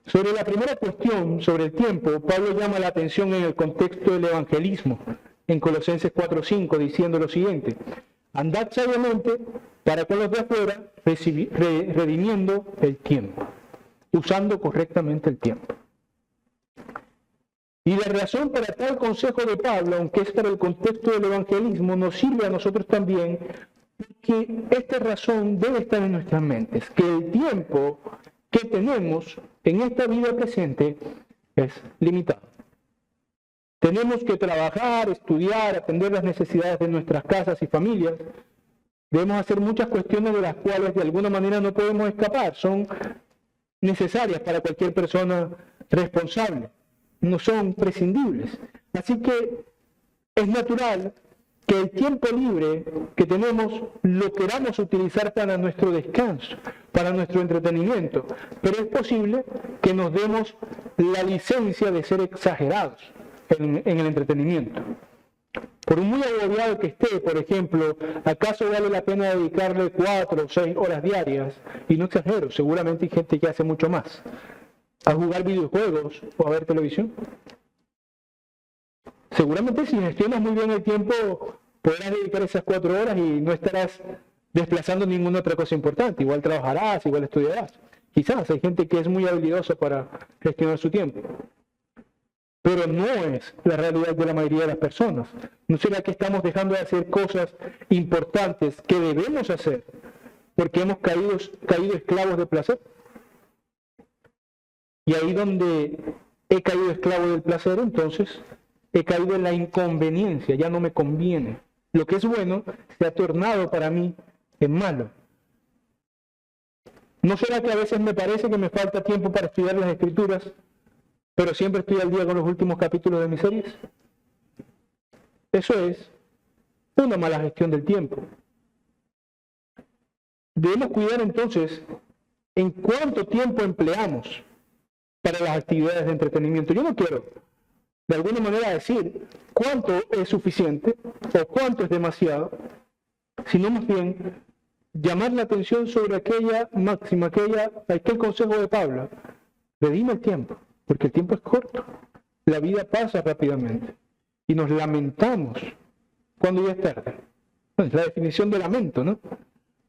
Sobre la primera cuestión, sobre el tiempo, Pablo llama la atención en el contexto del evangelismo, en Colosenses 4:5, diciendo lo siguiente: andad sabiamente para con los de afuera, redimiendo el tiempo, usando correctamente el tiempo. Y la razón para tal consejo de Pablo, aunque es para el contexto del evangelismo, nos sirve a nosotros también, porque esta razón debe estar en nuestras mentes, que el tiempo que tenemos en esta vida presente es limitado. Tenemos que trabajar, estudiar, atender las necesidades de nuestras casas y familias. Debemos hacer muchas cuestiones de las cuales de alguna manera no podemos escapar. Son necesarias para cualquier persona responsable. No son prescindibles. Así que es natural que el tiempo libre que tenemos lo queramos utilizar para nuestro descanso, para nuestro entretenimiento. Pero es posible que nos demos la licencia de ser exagerados en el entretenimiento. Por muy agobiado que esté, por ejemplo, ¿acaso vale la pena dedicarle 4 o 6 horas diarias? Y no exagero, seguramente hay gente que hace mucho más. ¿A jugar videojuegos o a ver televisión? Seguramente si gestionas muy bien el tiempo, podrás dedicar esas 4 horas y no estarás desplazando ninguna otra cosa importante. Igual trabajarás, igual estudiarás. Quizás hay gente que es muy habilidosa para gestionar su tiempo. Pero no es la realidad de la mayoría de las personas. ¿No será que estamos dejando de hacer cosas importantes que debemos hacer porque hemos caído esclavos de placer? Y ahí donde he caído esclavo del placer, entonces he caído en la inconveniencia, ya no me conviene. Lo que es bueno se ha tornado para mí en malo. ¿No será que a veces me parece que me falta tiempo para estudiar las Escrituras, pero siempre estoy al día con los últimos capítulos de mis series? Eso es una mala gestión del tiempo. Debemos cuidar entonces en cuánto tiempo empleamos para las actividades de entretenimiento. Yo no quiero, de alguna manera, decir cuánto es suficiente o cuánto es demasiado, sino más bien llamar la atención sobre aquella máxima, aquel consejo de Pablo: redime el tiempo, porque el tiempo es corto, la vida pasa rápidamente y nos lamentamos cuando ya es tarde. Es la definición de lamento, ¿no?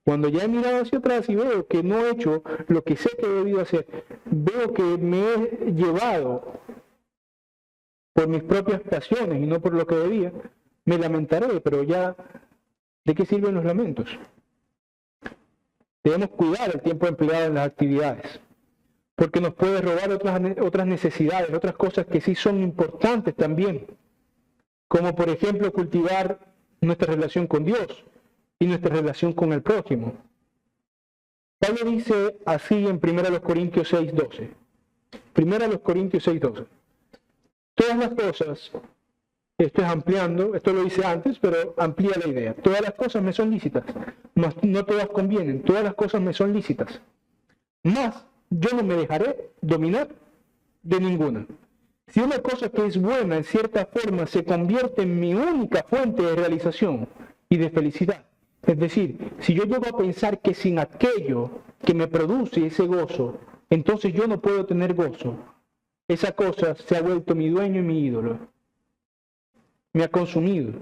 Cuando ya he mirado hacia atrás y veo que no he hecho lo que sé que he debido hacer, veo que me he llevado por mis propias pasiones y no por lo que debía, me lamentaré, pero ya, ¿de qué sirven los lamentos? Debemos cuidar el tiempo empleado en las actividades, porque nos puede robar otras necesidades, otras cosas que sí son importantes también, como por ejemplo cultivar nuestra relación con Dios y nuestra relación con el prójimo. Pablo dice así en 1 Corintios 6:12. 1 Corintios 6:12. Todas las cosas, esto es ampliando, esto lo hice antes, pero amplía la idea. Todas las cosas me son lícitas, mas no todas convienen. Todas las cosas me son lícitas, mas yo no me dejaré dominar de ninguna. Si una cosa que es buena en cierta forma se convierte en mi única fuente de realización y de felicidad, es decir, si yo llego a pensar que sin aquello que me produce ese gozo, entonces yo no puedo tener gozo. Esa cosa se ha vuelto mi dueño y mi ídolo. Me ha consumido.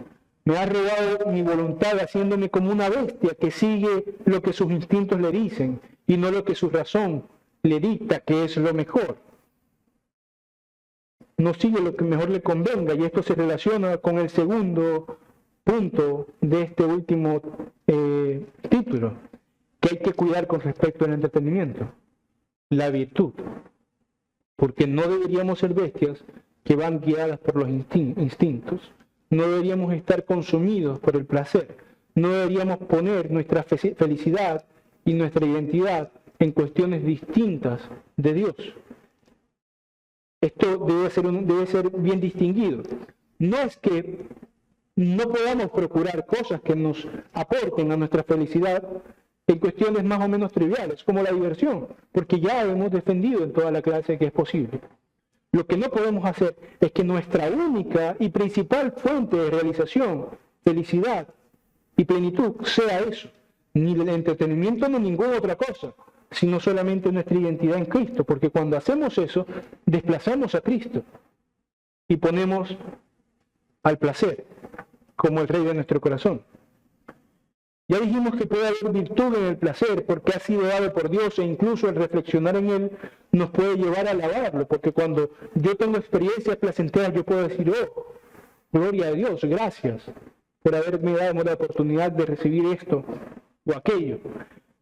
Me ha robado mi voluntad, haciéndome como una bestia que sigue lo que sus instintos le dicen y no lo que su razón le dicta que es lo mejor. No sigue lo que mejor le convenga, y esto se relaciona con el segundo punto de este último título, que hay que cuidar con respecto al entretenimiento: la virtud. Porque no deberíamos ser bestias que van guiadas por los instintos. No deberíamos estar consumidos por el placer. No deberíamos poner nuestra felicidad y nuestra identidad en cuestiones distintas de Dios. Esto debe ser bien distinguido. No es que no podamos procurar cosas que nos aporten a nuestra felicidad en cuestiones más o menos triviales, como la diversión, porque ya hemos defendido en toda la clase que es posible. Lo que no podemos hacer es que nuestra única y principal fuente de realización, felicidad y plenitud sea eso, ni el entretenimiento ni ninguna otra cosa, sino solamente nuestra identidad en Cristo, porque cuando hacemos eso, desplazamos a Cristo y ponemos al placer como el rey de nuestro corazón. Ya dijimos que puede haber virtud en el placer porque ha sido dado por Dios, e incluso el reflexionar en él nos puede llevar a alabarlo, porque cuando yo tengo experiencias placenteras yo puedo decir: oh, gloria a Dios, gracias por haberme dado la oportunidad de recibir esto o aquello.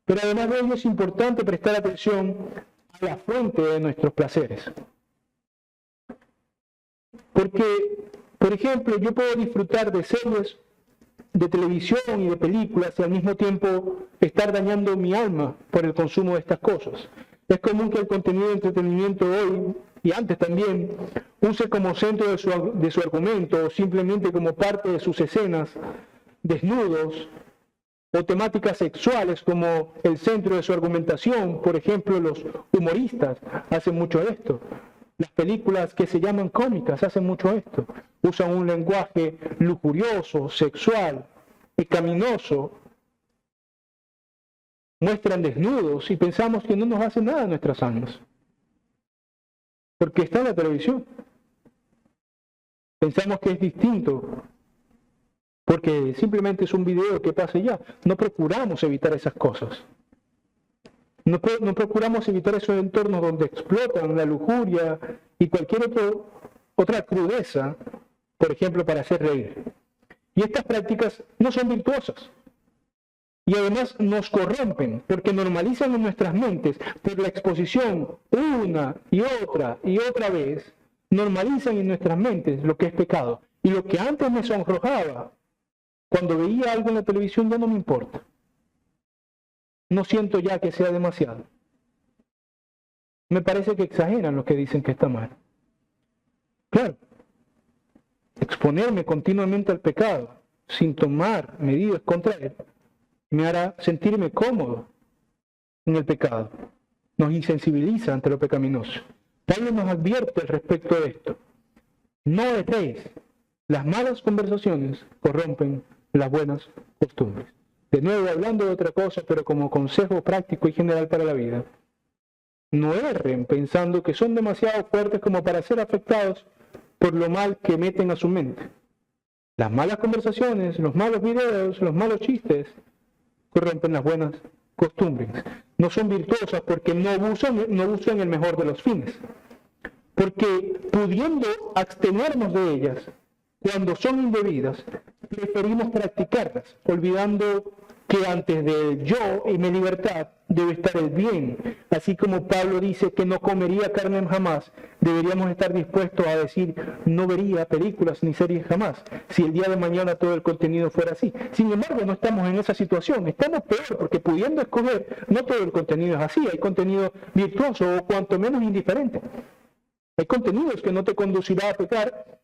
Pero además de ello es importante prestar atención a la fuente de nuestros placeres. Porque, por ejemplo, yo puedo disfrutar de series de televisión y de películas y al mismo tiempo estar dañando mi alma por el consumo de estas cosas. Es común que el contenido de entretenimiento hoy, y antes también, use como centro de su argumento o simplemente como parte de sus escenas desnudos o temáticas sexuales como el centro de su argumentación. Por ejemplo, los humoristas hacen mucho esto. Las películas que se llaman cómicas hacen mucho esto. Usan un lenguaje lujurioso, sexual, pecaminoso. Muestran desnudos y pensamos que no nos hace nada a nuestras almas. Porque está en la televisión. Pensamos que es distinto. Porque simplemente es un video que pasa ya. No procuramos evitar esas cosas. No procuramos evitar esos entornos donde explotan la lujuria y cualquier otra crudeza, por ejemplo, para hacer reír. Y estas prácticas no son virtuosas. Y además nos corrompen, porque normalizan en nuestras mentes, por la exposición una y otra vez, normalizan en nuestras mentes lo que es pecado. Y lo que antes me sonrojaba, cuando veía algo en la televisión, ya no me importa. No siento ya que sea demasiado. Me parece que exageran los que dicen que está mal. Claro, exponerme continuamente al pecado sin tomar medidas contra él me hará sentirme cómodo en el pecado. Nos insensibiliza ante lo pecaminoso. Pablo nos advierte al respecto de esto. No erréis. Las malas conversaciones corrompen las buenas costumbres. De nuevo, hablando de otra cosa, pero como consejo práctico y general para la vida. No erren pensando que son demasiado fuertes como para ser afectados por lo mal que meten a su mente. Las malas conversaciones, los malos videos, los malos chistes corrompen las buenas costumbres. No son virtuosas porque no buscan el mejor de los fines. Porque pudiendo abstenernos de ellas cuando son indebidas, preferimos practicarlas, olvidando que antes del yo y mi libertad debe estar el bien. Así como Pablo dice que no comería carne jamás, deberíamos estar dispuestos a decir no vería películas ni series jamás, si el día de mañana todo el contenido fuera así. Sin embargo, no estamos en esa situación, estamos peor, porque pudiendo escoger, no todo el contenido es así, hay contenido virtuoso o cuanto menos indiferente. Hay contenidos que no te conducirá a pecar,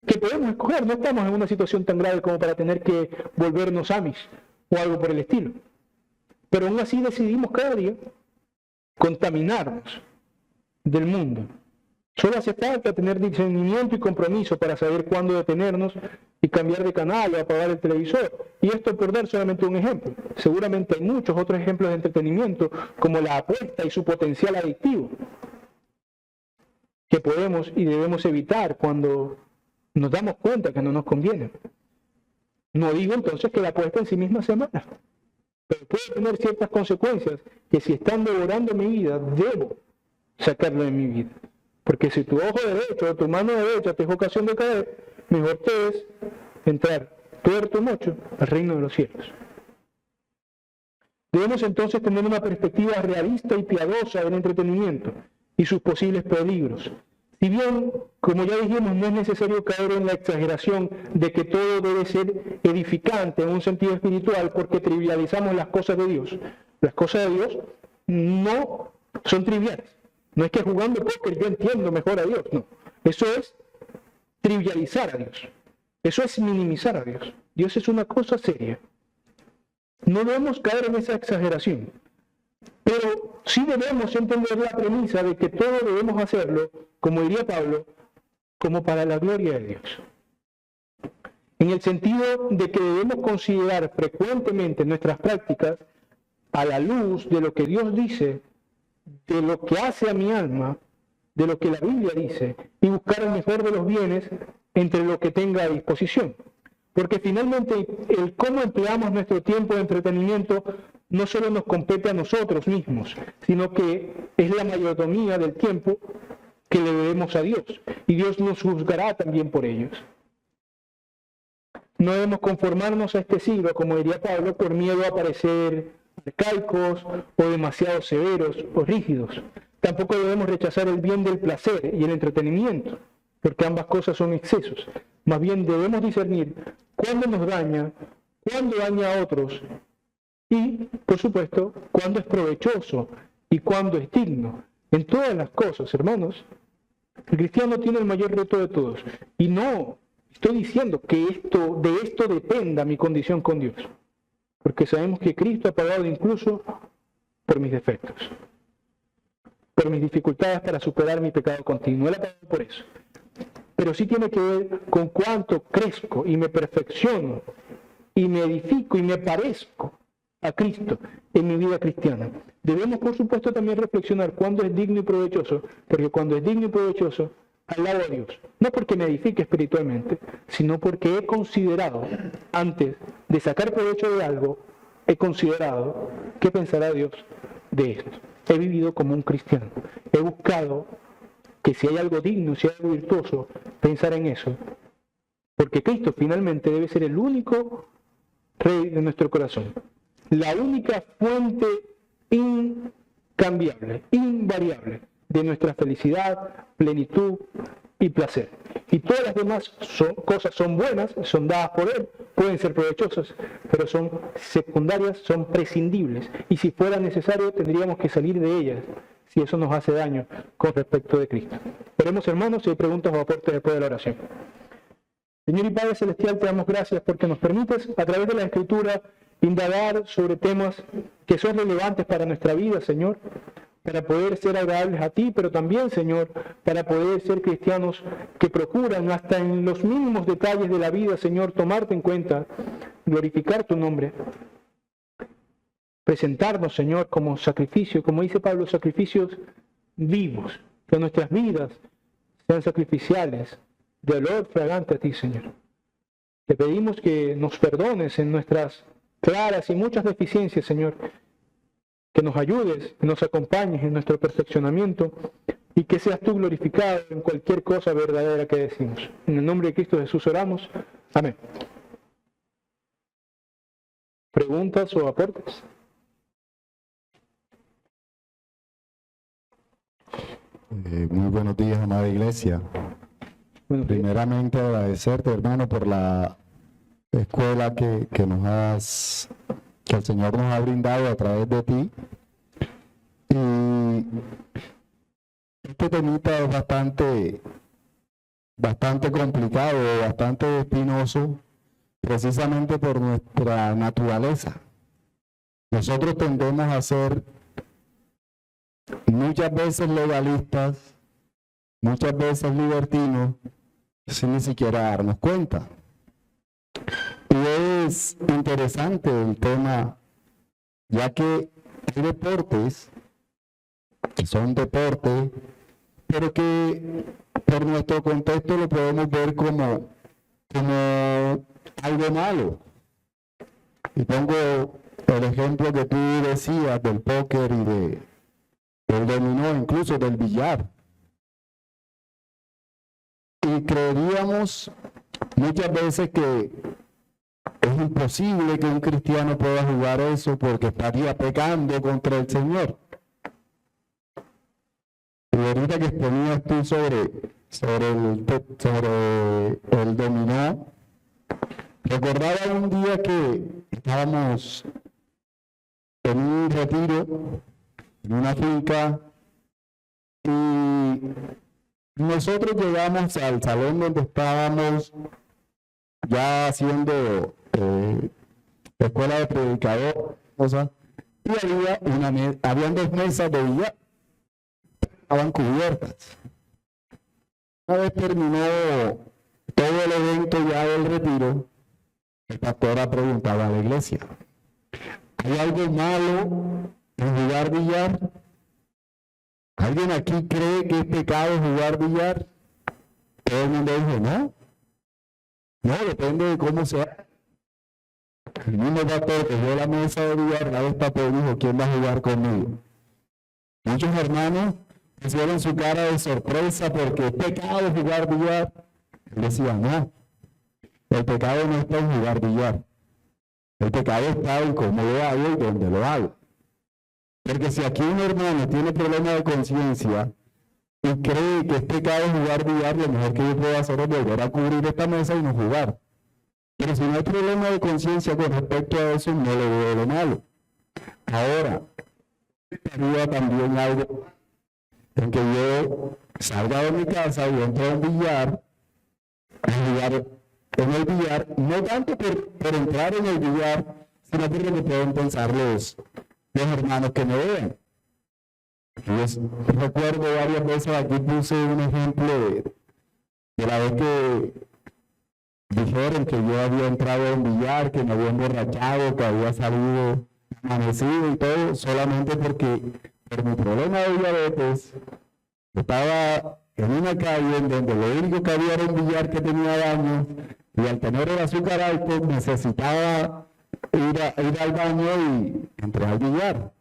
que podemos escoger. No estamos en una situación tan grave como para tener que volvernos amish o algo por el estilo. Pero aún así decidimos cada día contaminarnos del mundo Solo hace falta tener discernimiento y compromiso para saber cuándo detenernos y cambiar de canal o apagar el televisor. Y esto por dar solamente un ejemplo. Seguramente hay muchos otros ejemplos de entretenimiento, como la apuesta y su potencial adictivo, que podemos y debemos evitar cuando nos damos cuenta que no nos conviene. No digo entonces que la apuesta en sí misma sea mala, pero puede tener ciertas consecuencias que si están devorando mi vida, debo sacarlo de mi vida. Porque si tu ojo derecho o tu mano derecha te es ocasión de caer, mejor te es entrar tuerto mocho al reino de los cielos. Debemos entonces tener una perspectiva realista y piadosa del entretenimiento y sus posibles peligros. Si bien, como ya dijimos, no es necesario caer en la exageración de que todo debe ser edificante en un sentido espiritual porque trivializamos las cosas de Dios. Las cosas de Dios no son triviales. No es que jugando póker yo entiendo mejor a Dios, no. Eso es trivializar a Dios. Eso es minimizar a Dios. Dios es una cosa seria. No debemos caer en esa exageración. Pero sí debemos entender la premisa de que todo debemos hacerlo, como diría Pablo, como para la gloria de Dios. En el sentido de que debemos considerar frecuentemente nuestras prácticas a la luz de lo que Dios dice, de lo que hace a mi alma, de lo que la Biblia dice, y buscar el mejor de los bienes entre lo que tenga a disposición. Porque finalmente el cómo empleamos nuestro tiempo de entretenimiento no solo nos compete a nosotros mismos, sino que es la mayordomía del tiempo que le debemos a Dios, y Dios nos juzgará también por ellos. No debemos conformarnos a este siglo, como diría Pablo, por miedo a parecer arcaicos o demasiado severos o rígidos. Tampoco debemos rechazar el bien del placer y el entretenimiento, porque ambas cosas son excesos. Más bien debemos discernir cuándo nos daña, cuándo daña a otros y, por supuesto, cuándo es provechoso y cuándo es digno. En todas las cosas, hermanos, el cristiano tiene el mayor reto de todos. Y no estoy diciendo que de esto dependa mi condición con Dios, porque sabemos que Cristo ha pagado incluso por mis defectos, por mis dificultades para superar mi pecado continuo. Él ha pagado por eso. Pero sí tiene que ver con cuánto crezco y me perfecciono y me edifico y me parezco a Cristo en mi vida cristiana. Debemos, por supuesto, también reflexionar cuándo es digno y provechoso, porque cuando es digno y provechoso, alabo a Dios. No porque me edifique espiritualmente, sino porque he considerado, antes de sacar provecho de algo, he considerado qué pensará Dios de esto. He vivido como un cristiano. He buscado que si hay algo digno, si hay algo virtuoso, pensar en eso. Porque Cristo finalmente debe ser el único Rey de nuestro corazón. La única fuente incambiable, invariable de nuestra felicidad, plenitud y placer. Y todas las demás cosas son buenas, son dadas por Él, pueden ser provechosas, pero son secundarias, son prescindibles. Y si fuera necesario, tendríamos que salir de ellas, si eso nos hace daño con respecto de Cristo. Oremos, hermanos, si hay preguntas o aportes después de la oración. Señor y Padre Celestial, te damos gracias porque nos permites, a través de la Escritura, indagar sobre temas que son relevantes para nuestra vida, Señor, para poder ser agradables a ti, pero también, Señor, para poder ser cristianos que procuran hasta en los mínimos detalles de la vida, Señor, tomarte en cuenta, glorificar tu nombre, presentarnos, Señor, como sacrificio, como dice Pablo, sacrificios vivos, que nuestras vidas sean sacrificiales, de olor fragante a ti, Señor. Te pedimos que nos perdones en nuestras claras y muchas deficiencias, Señor, que nos ayudes, que nos acompañes en nuestro perfeccionamiento y que seas tú glorificado en cualquier cosa verdadera que decimos. En el nombre de Cristo Jesús oramos. Amén. ¿Preguntas o aportes? Muy buenos días, amada iglesia. Primeramente agradecerte, hermano, por la escuela que el Señor nos ha brindado a través de ti. Y este temita es bastante complicado, bastante espinoso, precisamente por nuestra naturaleza. Nosotros tendemos a ser muchas veces legalistas, muchas veces libertinos sin ni siquiera darnos cuenta. Y es interesante el tema, ya que hay deportes que son deportes, pero que por nuestro contexto lo podemos ver como algo malo. Y pongo el ejemplo que tú decías del póker y del dominó, incluso del billar. Y creeríamos muchas veces que es imposible que un cristiano pueda jugar eso porque estaría pecando contra el Señor. Y ahorita que exponías tú sobre el dominó, recordaba un día que estábamos en un retiro, en una finca, y nosotros llegamos al salón donde estábamos ya haciendo escuela de predicador, y habían 2 mesas de billar, estaban cubiertas. Una vez terminó todo el evento ya del retiro, el pastor ha preguntado a la iglesia: ¿hay algo malo en jugar billar? ¿Alguien aquí cree que es pecado jugar billar? Todo el mundo dijo: no, depende de cómo sea. El mismo pastor que dio la mesa de billar la destapó y dijo: ¿quién va a jugar conmigo? Muchos hermanos pusieron su cara de sorpresa porque es pecado jugar billar. Él decía: no, el pecado no está en jugar billar. El pecado está en cómo lo hago y dónde lo hago. Porque si aquí un hermano tiene problemas de conciencia y cree que es pecado jugar billar, lo mejor que yo puedo hacer es volver a cubrir esta mesa y no jugar. Pero si no hay problema de conciencia con respecto a eso, no le veo lo malo. Ahora, estaría también algo en que yo salga de mi casa y entre a un billar, a jugar en el billar, no tanto por entrar en el billar, sino por lo que pueden pensar los hermanos que me vean. Recuerdo varias veces, aquí puse un ejemplo de la vez que dijeron que yo había entrado en billar, que me había emborrachado, que había salido amanecido y todo, solamente porque por mi problema de diabetes estaba en una calle en donde lo único que había era un billar que tenía daño, y al tener el azúcar alto necesitaba ir al baño y entré al billar.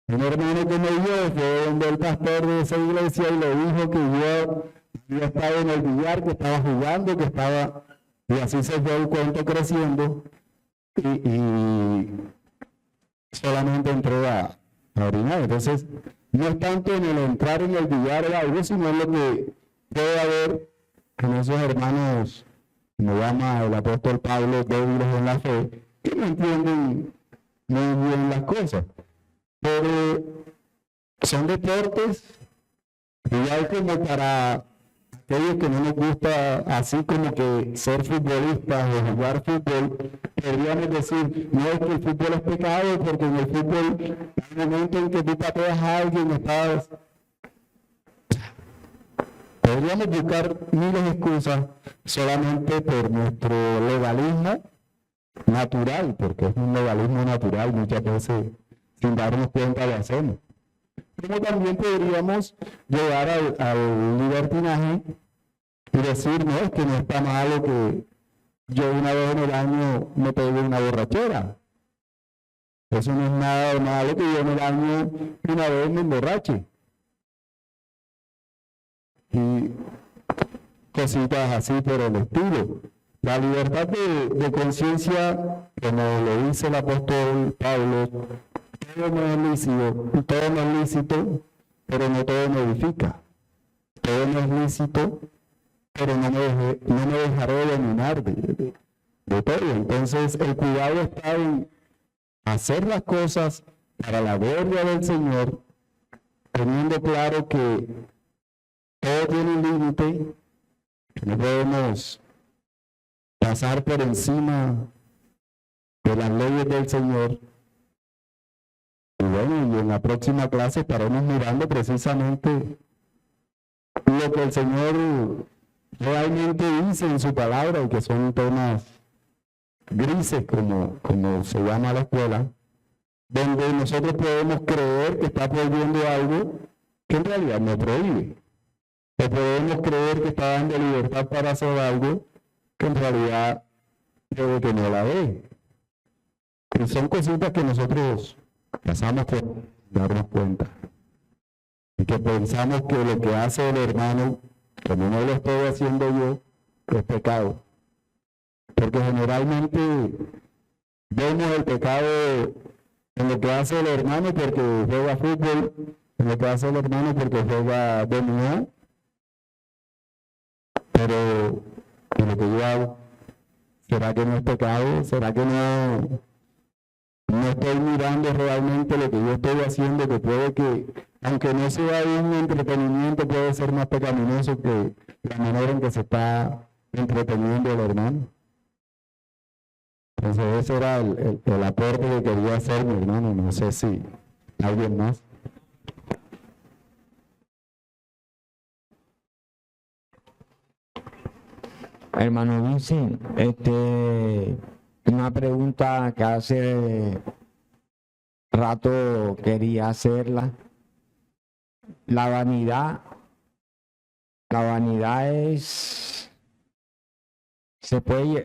Un hermano que me vio fue donde el pastor de esa iglesia y le dijo que yo había estado en el billar, que estaba jugando, y así se fue el cuento creciendo, y solamente entré a orinar. Entonces, no es tanto en el entrar en el billar o algo, sino en lo que puede haber en esos hermanos, como llama el apóstol Pablo, débiles en la fe, que no entienden muy bien las cosas. Pero son deportes, igual como para aquellos que no nos gusta así como que ser futbolistas o jugar fútbol, podríamos decir: no, es que el fútbol es pecado, porque en el fútbol hay un momento en que tú pateas a alguien, podríamos buscar miles de excusas solamente por nuestro legalismo natural, porque es un legalismo natural, muchas veces sin darnos cuenta lo hacemos. Como también podríamos llegar al libertinaje y decir: no, es que no está malo que yo una vez en el año me pegue una borrachera. Eso no es nada de malo que yo en el año una vez me emborrache. Y cositas así por el estilo. La libertad de conciencia, como lo dice el apóstol Pablo, todo no es lícito, pero no todo me edifica. Todo no es lícito, pero no me dejaré dominar de todo. Entonces, el cuidado está en hacer las cosas para la gloria del Señor, teniendo claro que todo tiene un límite, que no podemos pasar por encima de las leyes del Señor. Y bueno, y en la próxima clase estaremos mirando precisamente lo que el Señor realmente dice en su palabra, y que son temas grises, como se llama la escuela, donde nosotros podemos creer que está prohibiendo algo que en realidad no prohíbe. O podemos creer que está dando libertad para hacer algo que en realidad puede que no la dé. Y son cositas que nosotros pasamos por darnos cuenta. Y que pensamos que lo que hace el hermano, como no lo estoy haciendo yo, es pecado. Porque generalmente vemos el pecado en lo que hace el hermano porque juega fútbol, en lo que hace el hermano porque juega dominó, pero en lo que yo hago, ¿será que no es pecado? ¿Será que no estoy mirando realmente lo que yo estoy haciendo, que puede que, aunque no sea un entretenimiento, puede ser más pecaminoso que la manera en que se está entreteniendo el hermano? Entonces ese era el aporte que quería hacer mi hermano. No sé si alguien más. Hermano Vincent, una pregunta que hace rato quería hacerla. La vanidad se puede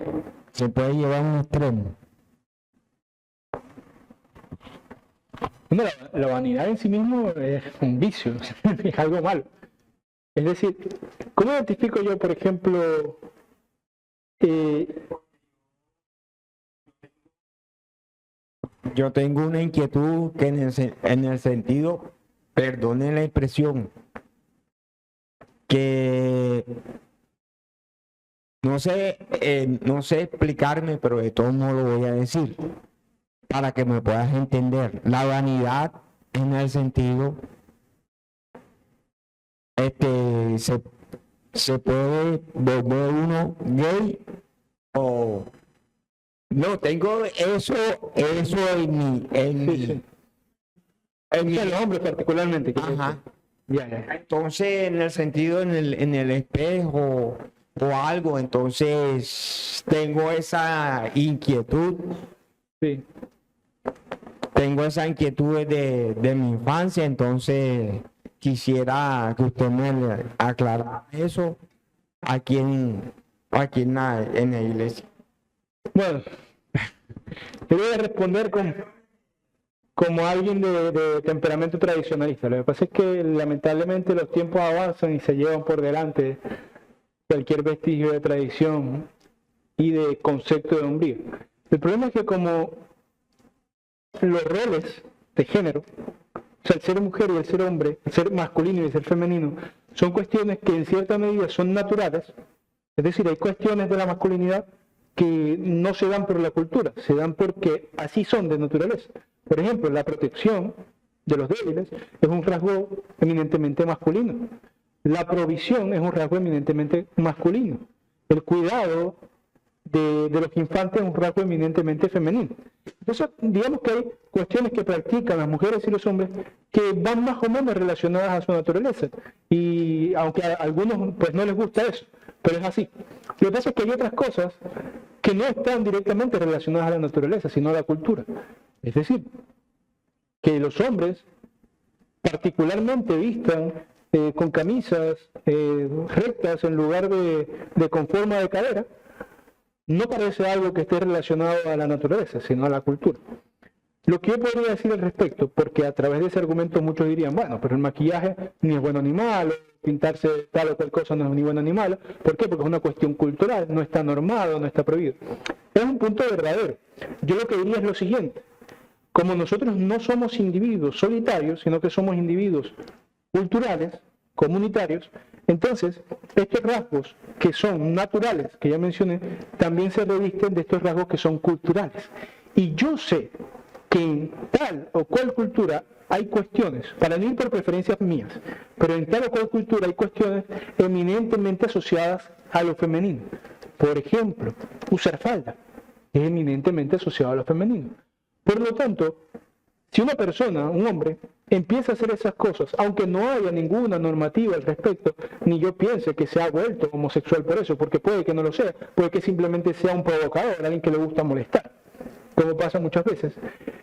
llevar a un extremo. Bueno, la vanidad en sí mismo es un vicio, es algo malo. Es decir, ¿cómo identifico yo, por ejemplo, yo tengo una inquietud que en el sentido, perdone la expresión, que no sé explicarme, pero de todo modo lo voy a decir para que me puedas entender. La vanidad en el sentido, se puede volver uno gay o no. Tengo eso en los hombres particularmente? Ajá. Ya. Entonces, en el sentido, en el espejo o algo, entonces tengo esa inquietud. Sí. Tengo esa inquietud de mi infancia, entonces quisiera que usted me aclarara eso aquí en la iglesia. Bueno, te voy a responder como alguien de temperamento tradicionalista. Lo que pasa es que lamentablemente los tiempos avanzan y se llevan por delante cualquier vestigio de tradición y de concepto de hombría. El problema es que como los roles de género, o sea, el ser mujer y el ser hombre, el ser masculino y el ser femenino, son cuestiones que en cierta medida son naturales. Es decir, hay cuestiones de la masculinidad que no se dan por la cultura, se dan porque así son de naturaleza. Por ejemplo, la protección de los débiles es un rasgo eminentemente masculino. La provisión es un rasgo eminentemente masculino. El cuidado de los infantes es un rasgo eminentemente femenino. Entonces, digamos que hay cuestiones que practican las mujeres y los hombres que van más o menos relacionadas a su naturaleza. Y aunque a algunos pues no les gusta eso, pero es así. Lo que pasa es que hay otras cosas que no están directamente relacionadas a la naturaleza, sino a la cultura. Es decir, que los hombres particularmente vistan con camisas rectas en lugar de con forma de cadera, no parece algo que esté relacionado a la naturaleza, sino a la cultura. Lo que yo podría decir al respecto, porque a través de ese argumento muchos dirían, bueno, pero el maquillaje ni es bueno ni malo, pintarse tal o cual cosa no es ni bueno ni malo. ¿Por qué? Porque es una cuestión cultural, no está normado, no está prohibido. Es un punto verdadero. Yo lo que diría es lo siguiente: como nosotros no somos individuos solitarios, sino que somos individuos culturales, comunitarios, entonces estos rasgos que son naturales, que ya mencioné, también se revisten de estos rasgos que son culturales. Y yo sé que en tal o cual cultura hay cuestiones, para no ir por preferencias mías, pero en tal o cual cultura hay cuestiones eminentemente asociadas a lo femenino. Por ejemplo, usar falda es eminentemente asociado a lo femenino. Por lo tanto, Si una persona, un hombre, empieza a hacer esas cosas, aunque no haya ninguna normativa al respecto, ni yo piense que se ha vuelto homosexual por eso, porque puede que no lo sea, puede que simplemente sea un provocador, alguien que le gusta molestar, como pasa muchas veces,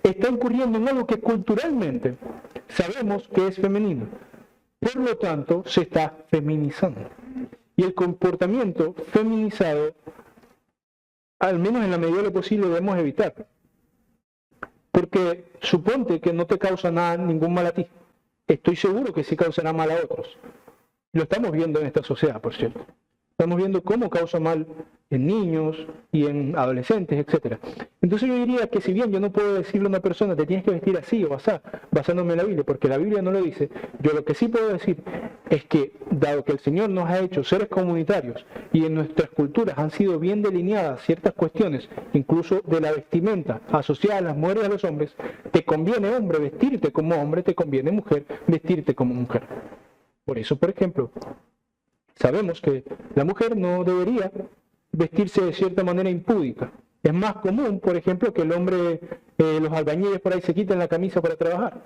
está incurriendo en algo que culturalmente sabemos que es femenino. Por lo tanto, se está feminizando. Y el comportamiento feminizado, al menos en la medida de lo posible, debemos evitar. Porque suponte que no te causa nada, ningún mal a ti. Estoy seguro que sí causará mal a otros. Lo estamos viendo en esta sociedad, por cierto. Estamos viendo cómo causa mal en niños y en adolescentes, etc. Entonces yo diría que si bien yo no puedo decirle a una persona te tienes que vestir así o así, basándome en la Biblia, porque la Biblia no lo dice, yo lo que sí puedo decir es que, dado que el Señor nos ha hecho seres comunitarios y en nuestras culturas han sido bien delineadas ciertas cuestiones, incluso de la vestimenta asociada a las mujeres y a los hombres, te conviene, hombre, vestirte como hombre, te conviene, mujer, vestirte como mujer. Por eso, por ejemplo, sabemos que la mujer no debería vestirse de cierta manera impúdica. Es más común, por ejemplo, que el hombre, los albañiles por ahí se quiten la camisa para trabajar.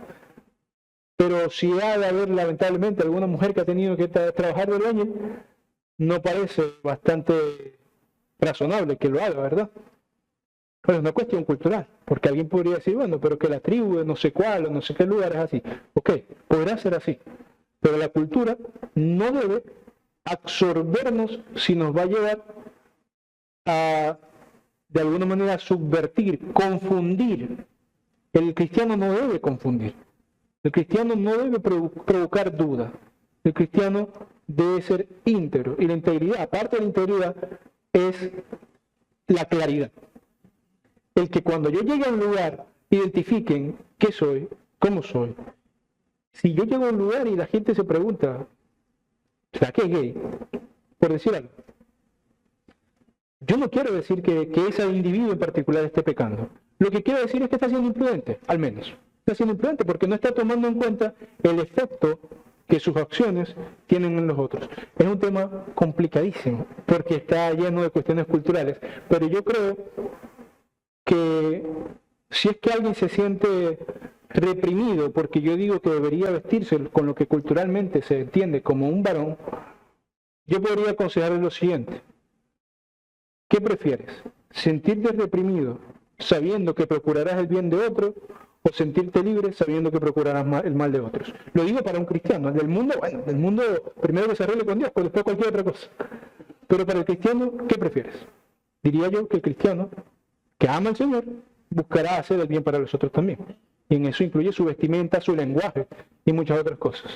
Pero si ha de haber lamentablemente alguna mujer que ha tenido que trabajar de albañil, no parece bastante razonable que lo haga, ¿verdad? Bueno, es una cuestión cultural, porque alguien podría decir, bueno, pero que la tribu de no sé cuál o no sé qué lugar es así. Ok, podrá ser así, pero la cultura no debe absorbernos si nos va a llevar a, de alguna manera, subvertir, confundir. El cristiano no debe confundir. El cristiano no debe provocar duda. El cristiano debe ser íntegro. Y la integridad, aparte de la integridad, es la claridad. El que cuando yo llegue a un lugar, identifiquen qué soy, cómo soy. Si yo llego a un lugar y la gente se pregunta, ¿será que es gay? Por decir algo. Yo no quiero decir que ese individuo en particular esté pecando. Lo que quiero decir es que está siendo imprudente, al menos. Está siendo imprudente porque no está tomando en cuenta el efecto que sus acciones tienen en los otros. Es un tema complicadísimo porque está lleno de cuestiones culturales, pero yo creo que si es que alguien se siente reprimido porque yo digo que debería vestirse con lo que culturalmente se entiende como un varón, yo podría aconsejarle lo siguiente. ¿Qué prefieres? ¿Sentirte reprimido sabiendo que procurarás el bien de otro o sentirte libre sabiendo que procurarás el mal de otros? Lo digo para un cristiano. Del mundo, bueno, del mundo primero que se arregle con Dios, pero después cualquier otra cosa. Pero para el cristiano, ¿qué prefieres? Diría yo que el cristiano que ama al Señor buscará hacer el bien para los otros también. Y en eso incluye su vestimenta, su lenguaje y muchas otras cosas.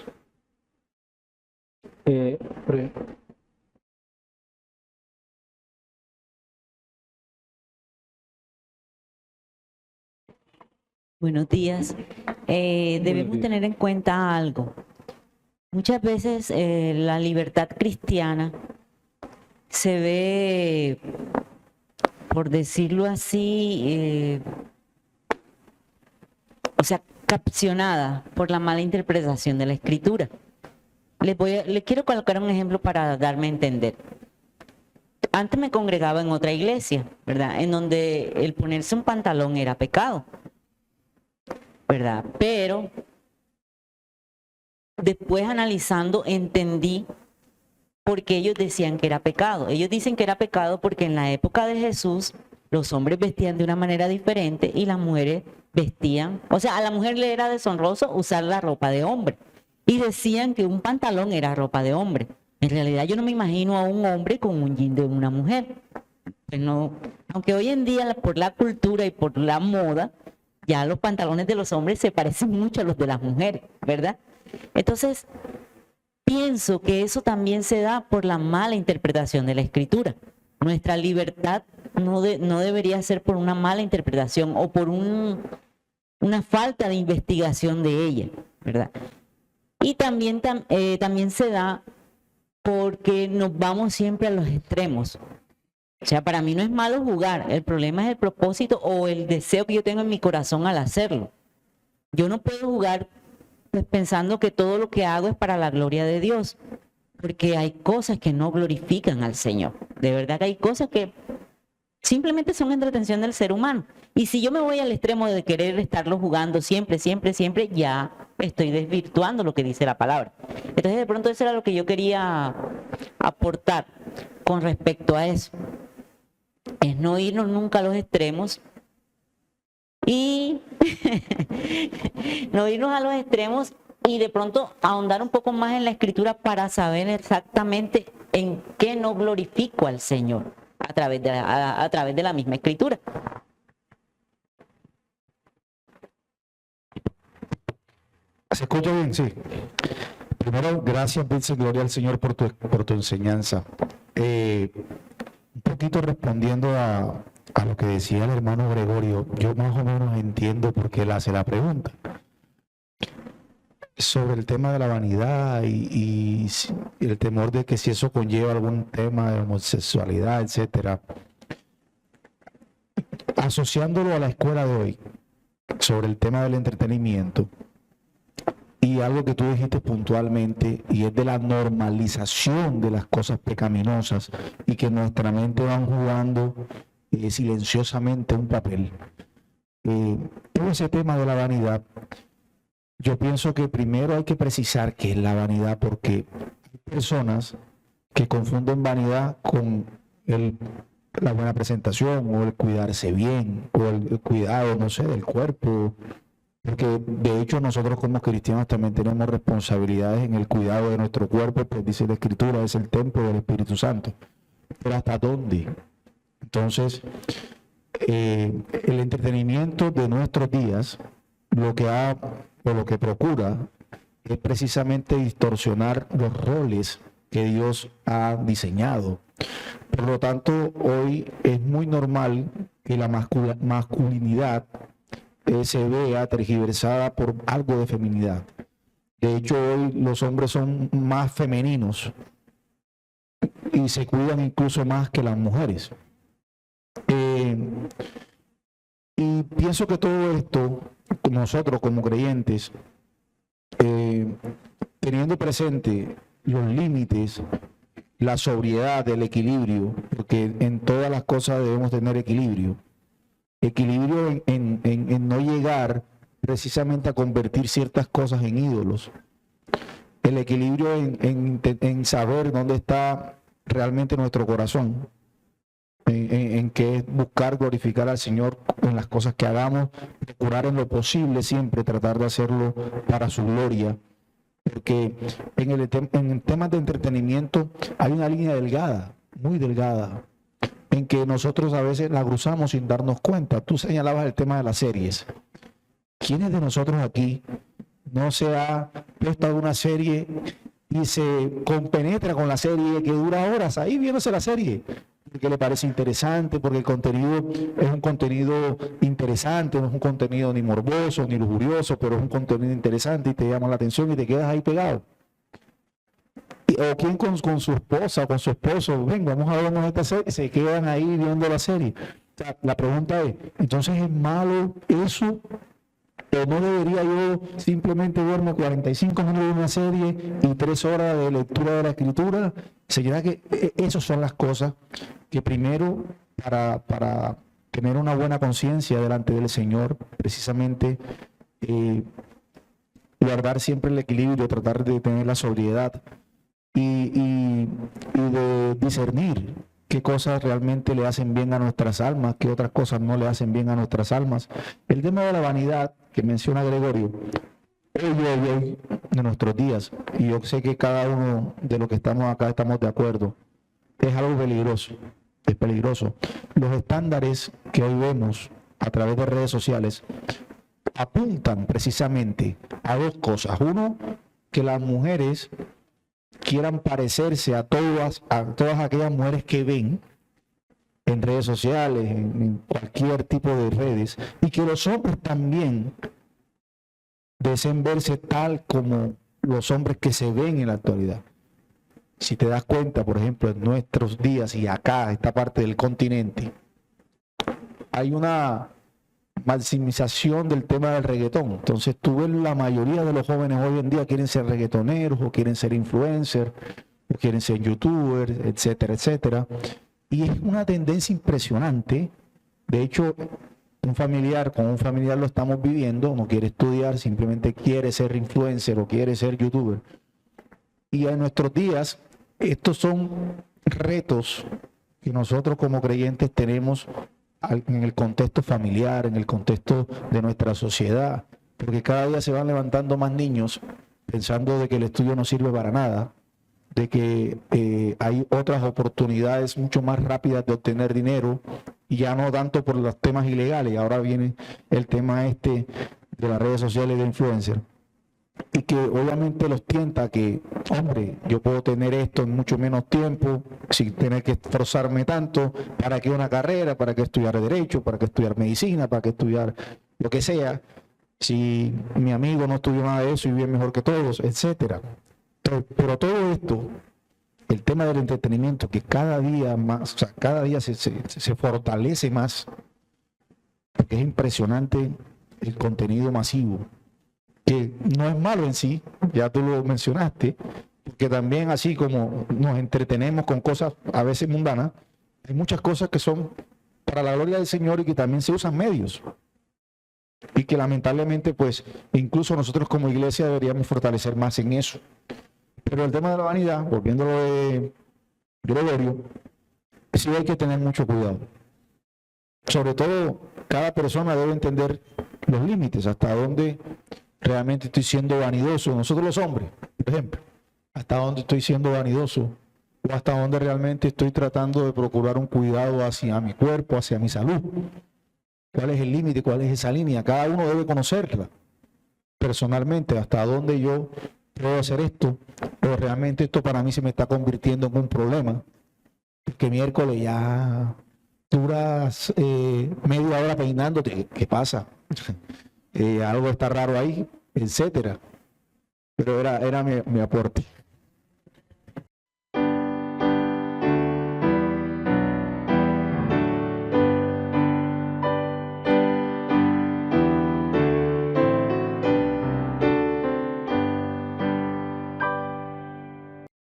Buenos días. Debemos tener en cuenta algo. Muchas veces la libertad cristiana se ve, por decirlo así, capcionada por la mala interpretación de la Escritura. Les quiero colocar un ejemplo para darme a entender. Antes me congregaba en otra iglesia, ¿verdad? En donde el ponerse un pantalón era pecado, ¿verdad? Pero después analizando entendí por qué ellos decían que era pecado. Ellos dicen que era pecado porque en la época de Jesús los hombres vestían de una manera diferente y las mujeres vestían, o sea, a la mujer le era deshonroso usar la ropa de hombre y decían que un pantalón era ropa de hombre. En realidad yo no me imagino a un hombre con un jean de una mujer. Pues no, aunque hoy en día por la cultura y por la moda ya los pantalones de los hombres se parecen mucho a los de las mujeres, ¿verdad? Entonces, pienso que eso también se da por la mala interpretación de la Escritura. Nuestra libertad no debería ser por una mala interpretación o por una falta de investigación de ella, ¿verdad? Y también se da porque nos vamos siempre a los extremos. O sea, para mí no es malo jugar, el problema es el propósito o el deseo que yo tengo en mi corazón al hacerlo. Yo no puedo jugar pues, pensando que todo lo que hago es para la gloria de Dios, porque hay cosas que no glorifican al Señor. De verdad que hay cosas que Simplemente son entretención del ser humano. Y si yo me voy al extremo de querer estarlo jugando siempre, ya estoy desvirtuando lo que dice la palabra. Entonces, de pronto eso era lo que yo quería aportar con respecto a eso. Es no irnos nunca a los extremos y no irnos a los extremos y de pronto ahondar un poco más en la escritura para saber exactamente en qué no glorifico al Señor a través de la misma escritura. ¿Se escucha bien? Sí. Primero, gracias, Vince, gloria al Señor por tu enseñanza. Un poquito respondiendo a lo que decía el hermano Gregorio, yo más o menos entiendo por qué él hace la pregunta. Sobre el tema de la vanidad y el temor de que si eso conlleva algún tema de homosexualidad, etcétera. Asociándolo a la escuela de hoy, sobre el tema del entretenimiento, y algo que tú dijiste puntualmente, y es de la normalización de las cosas pecaminosas y que nuestra mente van jugando silenciosamente un papel. Todo ese tema de la vanidad, yo pienso que primero hay que precisar qué es la vanidad, porque hay personas que confunden vanidad con la buena presentación o el cuidarse bien o el cuidado, no sé, del cuerpo. Porque de hecho nosotros como cristianos también tenemos responsabilidades en el cuidado de nuestro cuerpo, pues dice la Escritura, es el templo del Espíritu Santo. Pero ¿hasta dónde? Entonces, el entretenimiento de nuestros días, lo que procura es precisamente distorsionar los roles que Dios ha diseñado. Por lo tanto, hoy es muy normal que la masculinidad se vea tergiversada por algo de feminidad. De hecho, hoy los hombres son más femeninos y se cuidan incluso más que las mujeres. Y pienso que todo esto, nosotros como creyentes, teniendo presente los límites, la sobriedad, el equilibrio, porque en todas las cosas debemos tener equilibrio. Equilibrio en no llegar precisamente a convertir ciertas cosas en ídolos. El equilibrio en saber dónde está realmente nuestro corazón, en que es buscar glorificar al Señor en las cosas que hagamos, procurar en lo posible siempre tratar de hacerlo para su gloria. Porque en temas de entretenimiento hay una línea delgada, muy delgada, en que nosotros a veces la cruzamos sin darnos cuenta. Tú señalabas el tema de las series. ¿Quiénes de nosotros aquí no se ha puesto a una serie y se compenetra con la serie que dura horas ahí viéndose la serie? Porque le parece interesante, porque el contenido es un contenido interesante, no es un contenido ni morboso ni lujurioso, pero es un contenido interesante y te llama la atención y te quedas ahí pegado. O quien con su esposa o con su esposo, ven, vamos a vernos esta serie, se quedan ahí viendo la serie. O sea, la pregunta es, ¿entonces es malo eso? ¿O no debería yo simplemente verme 45 minutos de una serie y 3 horas de lectura de la Escritura? ¿Será que esas son las cosas que primero, para tener una buena conciencia delante del Señor, precisamente guardar siempre el equilibrio, tratar de tener la sobriedad y de discernir qué cosas realmente le hacen bien a nuestras almas, qué otras cosas no le hacen bien a nuestras almas? El tema de la vanidad que menciona Gregorio, hoy de nuestros días, y yo sé que cada uno de los que estamos acá estamos de acuerdo, es algo peligroso, es peligroso. Los estándares que hoy vemos a través de redes sociales apuntan precisamente a dos cosas. Uno, que las mujeres quieran parecerse a todas aquellas mujeres que ven en redes sociales, en cualquier tipo de redes, y que los hombres también deseen verse tal como los hombres que se ven en la actualidad. Si te das cuenta, por ejemplo, en nuestros días y acá, esta parte del continente, hay una maximización del tema del reggaetón. Entonces tú ves la mayoría de los jóvenes hoy en día quieren ser reggaetoneros o quieren ser influencers o quieren ser youtubers, etcétera, etcétera. Y es una tendencia impresionante. De hecho, con un familiar lo estamos viviendo, no quiere estudiar, simplemente quiere ser influencer o quiere ser youtuber. Y en nuestros días, estos son retos que nosotros como creyentes tenemos en el contexto familiar, en el contexto de nuestra sociedad, porque cada día se van levantando más niños pensando de que el estudio no sirve para nada, de que hay otras oportunidades mucho más rápidas de obtener dinero, y ya no tanto por los temas ilegales. Ahora viene el tema de las redes sociales de influencer, y que obviamente los tienta que, hombre, yo puedo tener esto en mucho menos tiempo, sin tener que esforzarme tanto. ¿Para qué una carrera? ¿Para qué estudiar Derecho? ¿Para qué estudiar Medicina? ¿Para qué estudiar lo que sea? Si mi amigo no estudió nada de eso y bien mejor que todos, etcétera. Pero todo esto, el tema del entretenimiento, que cada día más, o sea, cada día se fortalece más, porque es impresionante el contenido masivo, que no es malo en sí, ya tú lo mencionaste, porque también así como nos entretenemos con cosas a veces mundanas, hay muchas cosas que son para la gloria del Señor y que también se usan medios. Y que lamentablemente, pues, incluso nosotros como iglesia deberíamos fortalecer más en eso. Pero el tema de la vanidad, volviéndolo de Gregorio, sí hay que tener mucho cuidado. Sobre todo, cada persona debe entender los límites, hasta dónde realmente estoy siendo vanidoso. Nosotros los hombres, por ejemplo, hasta dónde estoy siendo vanidoso, o hasta dónde realmente estoy tratando de procurar un cuidado hacia mi cuerpo, hacia mi salud. ¿Cuál es el límite? ¿Cuál es esa línea? Cada uno debe conocerla personalmente, hasta dónde yo puedo hacer esto, o realmente esto para mí se me está convirtiendo en un problema, porque miércoles ya duras media hora peinándote. ¿Qué pasa? Algo está raro ahí, etcétera. Pero era mi aporte.